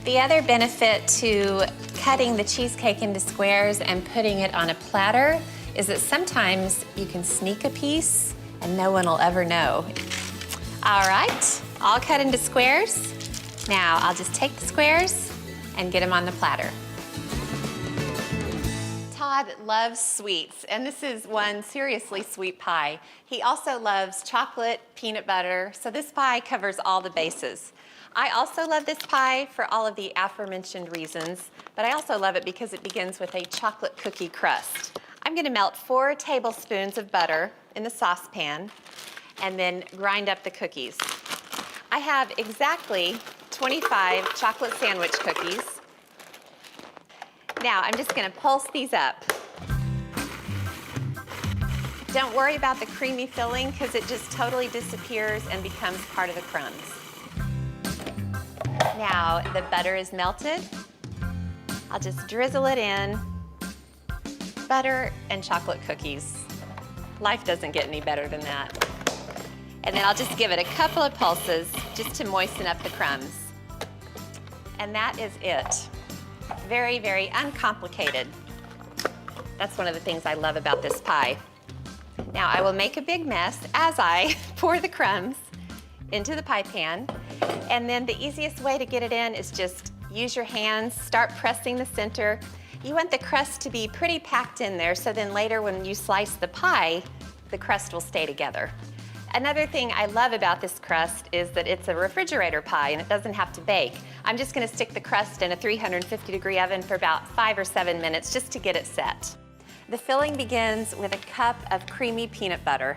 Speaker 1: The other benefit to cutting the cheesecake into squares and putting it on a platter is that sometimes you can sneak a piece and no one will ever know. All right, all cut into squares. Now I'll just take the squares and get them on the platter. Todd loves sweets, and this is one seriously sweet pie. He also loves chocolate, peanut butter, so this pie covers all the bases. I also love this pie for all of the aforementioned reasons, but I also love it because it begins with a chocolate cookie crust. I'm gonna melt 4 tablespoons of butter in the saucepan and then grind up the cookies. I have exactly 25 chocolate sandwich cookies. Now, I'm just gonna pulse these up. Don't worry about the creamy filling because it just totally disappears and becomes part of the crumbs. Now, the butter is melted. I'll just drizzle it in. Butter and chocolate cookies. Life doesn't get any better than that. And then I'll just give it a couple of pulses just to moisten up the crumbs. And that is it. Very, very uncomplicated. That's one of the things I love about this pie. Now I will make a big mess as I pour the crumbs into the pie pan. And then the easiest way to get it in is just use your hands, start pressing the center. You want the crust to be pretty packed in there so then later when you slice the pie, the crust will stay together. Another thing I love about this crust is that it's a refrigerator pie and it doesn't have to bake. I'm just gonna stick the crust in a 350-degree oven for about 5 or 7 minutes just to get it set. The filling begins with a cup of creamy peanut butter.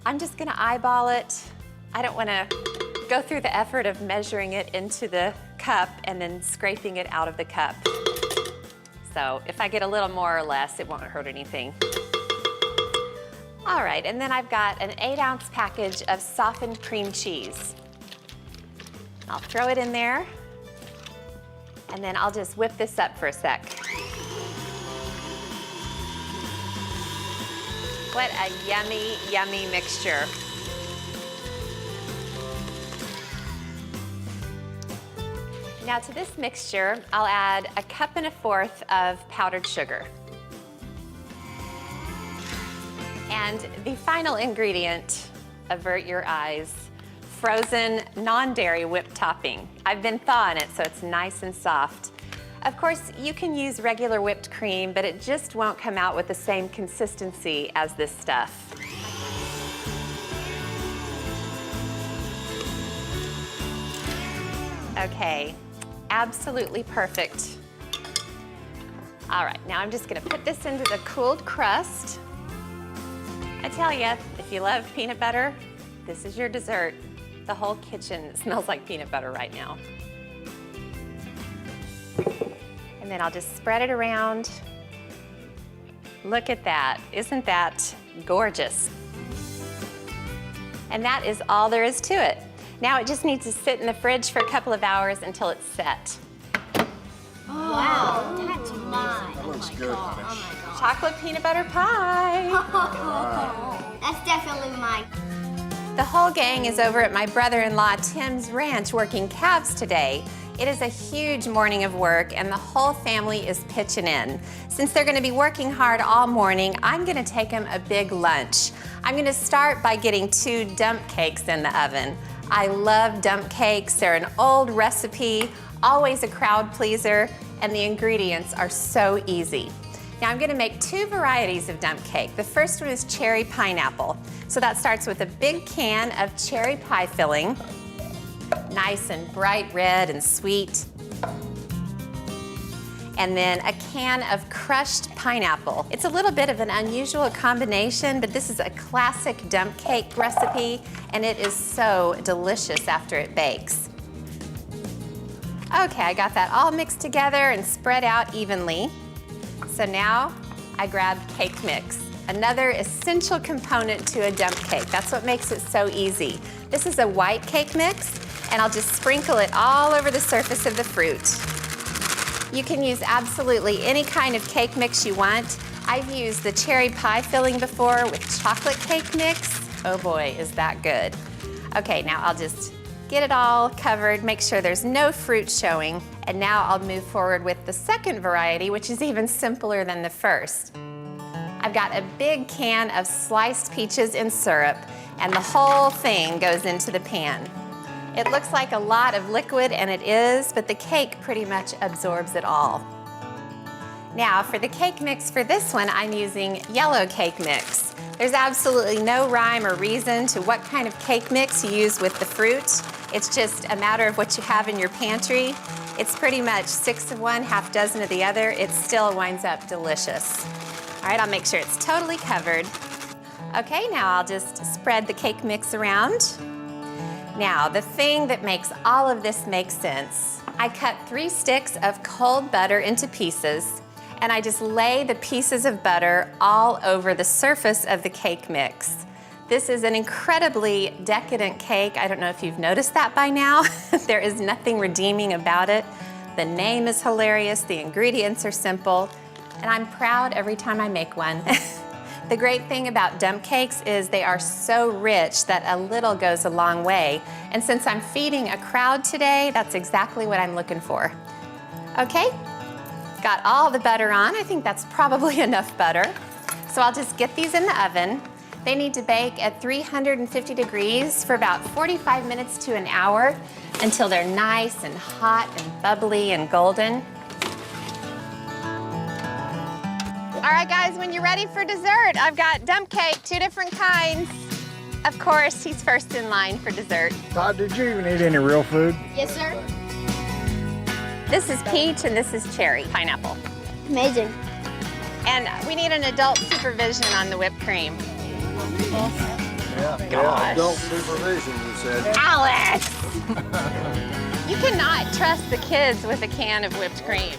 Speaker 1: I'm just gonna eyeball it. I don't wanna go through the effort of measuring it into the cup and then scraping it out of the cup. So if I get a little more or less, it won't hurt anything. All right, and then I've got an 8-ounce package of softened cream cheese. I'll throw it in there, and then I'll just whip this up for a sec. What a yummy, yummy mixture. Now to this mixture, I'll add 1.25 cups of powdered sugar. And the final ingredient, avert your eyes, frozen non-dairy whipped topping. I've been thawing it so it's nice and soft. Of course, you can use regular whipped cream, but it just won't come out with the same consistency as this stuff. Okay, absolutely perfect. All right, now I'm just gonna put this into the cooled crust. I tell you, if you love peanut butter, this is your dessert. The whole kitchen smells like peanut butter right now. And then I'll just spread it around. Look at that, isn't that gorgeous? And that is all there is to it. Now it just needs to sit in the fridge for a couple of hours until it's set.
Speaker 2: Wow, that's mine.
Speaker 3: That looks good.
Speaker 2: Oh my god.
Speaker 1: Chocolate peanut butter pie.
Speaker 2: That's definitely mine.
Speaker 1: The whole gang is over at my brother-in-law Tim's ranch working calves today. It is a huge morning of work and the whole family is pitching in. Since they're gonna be working hard all morning, I'm gonna take them a big lunch. I'm gonna start by getting 2 dump cakes in the oven. I love dump cakes. They're an old recipe, always a crowd pleaser, and the ingredients are so easy. Now I'm gonna make 2 varieties of dump cake. The first one is cherry pineapple. So that starts with a big can of cherry pie filling, nice and bright red and sweet. And then a can of crushed pineapple. It's a little bit of an unusual combination, but this is a classic dump cake recipe, and it is so delicious after it bakes. Okay, I got that all mixed together and spread out evenly. So now I grabbed cake mix, another essential component to a dump cake. That's what makes it so easy. This is a white cake mix, and I'll just sprinkle it all over the surface of the fruit. You can use absolutely any kind of cake mix you want. I've used the cherry pie filling before with chocolate cake mix. Oh boy, is that good. Okay, now I'll just get it all covered, make sure there's no fruit showing, and now I'll move forward with the second variety, which is even simpler than the first. I've got a big can of sliced peaches in syrup, and the whole thing goes into the pan. It looks like a lot of liquid, and it is, but the cake pretty much absorbs it all. Now for the cake mix for this one, I'm using yellow cake mix. There's absolutely no rhyme or reason to what kind of cake mix you use with the fruit. It's just a matter of what you have in your pantry. It's pretty much 6 of one, half dozen of the other. It still winds up delicious. All right, I'll make sure it's totally covered. Okay, now I'll just spread the cake mix around. Now, the thing that makes all of this make sense, I cut 3 sticks of cold butter into pieces, and I just lay the pieces of butter all over the surface of the cake mix. This is an incredibly decadent cake. I don't know if you've noticed that by now. There is nothing redeeming about it. The name is hilarious, the ingredients are simple, and I'm proud every time I make one. The great thing about dump cakes is they are so rich that a little goes a long way. And since I'm feeding a crowd today, that's exactly what I'm looking for. Okay, got all the butter on. I think that's probably enough butter. So I'll just get these in the oven. They need to bake at 350 degrees for about 45 minutes to an hour until they're nice and hot and bubbly and golden. All right, guys, when you're ready for dessert, I've got dump cake, 2 different kinds. Of course, he's first in line for dessert.
Speaker 4: Todd, did you even eat any real food?
Speaker 2: Yes, sir.
Speaker 1: This is peach and this is cherry, pineapple.
Speaker 2: Amazing.
Speaker 1: And we need an adult supervision on the whipped cream.
Speaker 3: Yeah, adult supervision, you said.
Speaker 1: Alice! You cannot trust the kids with a can of whipped cream.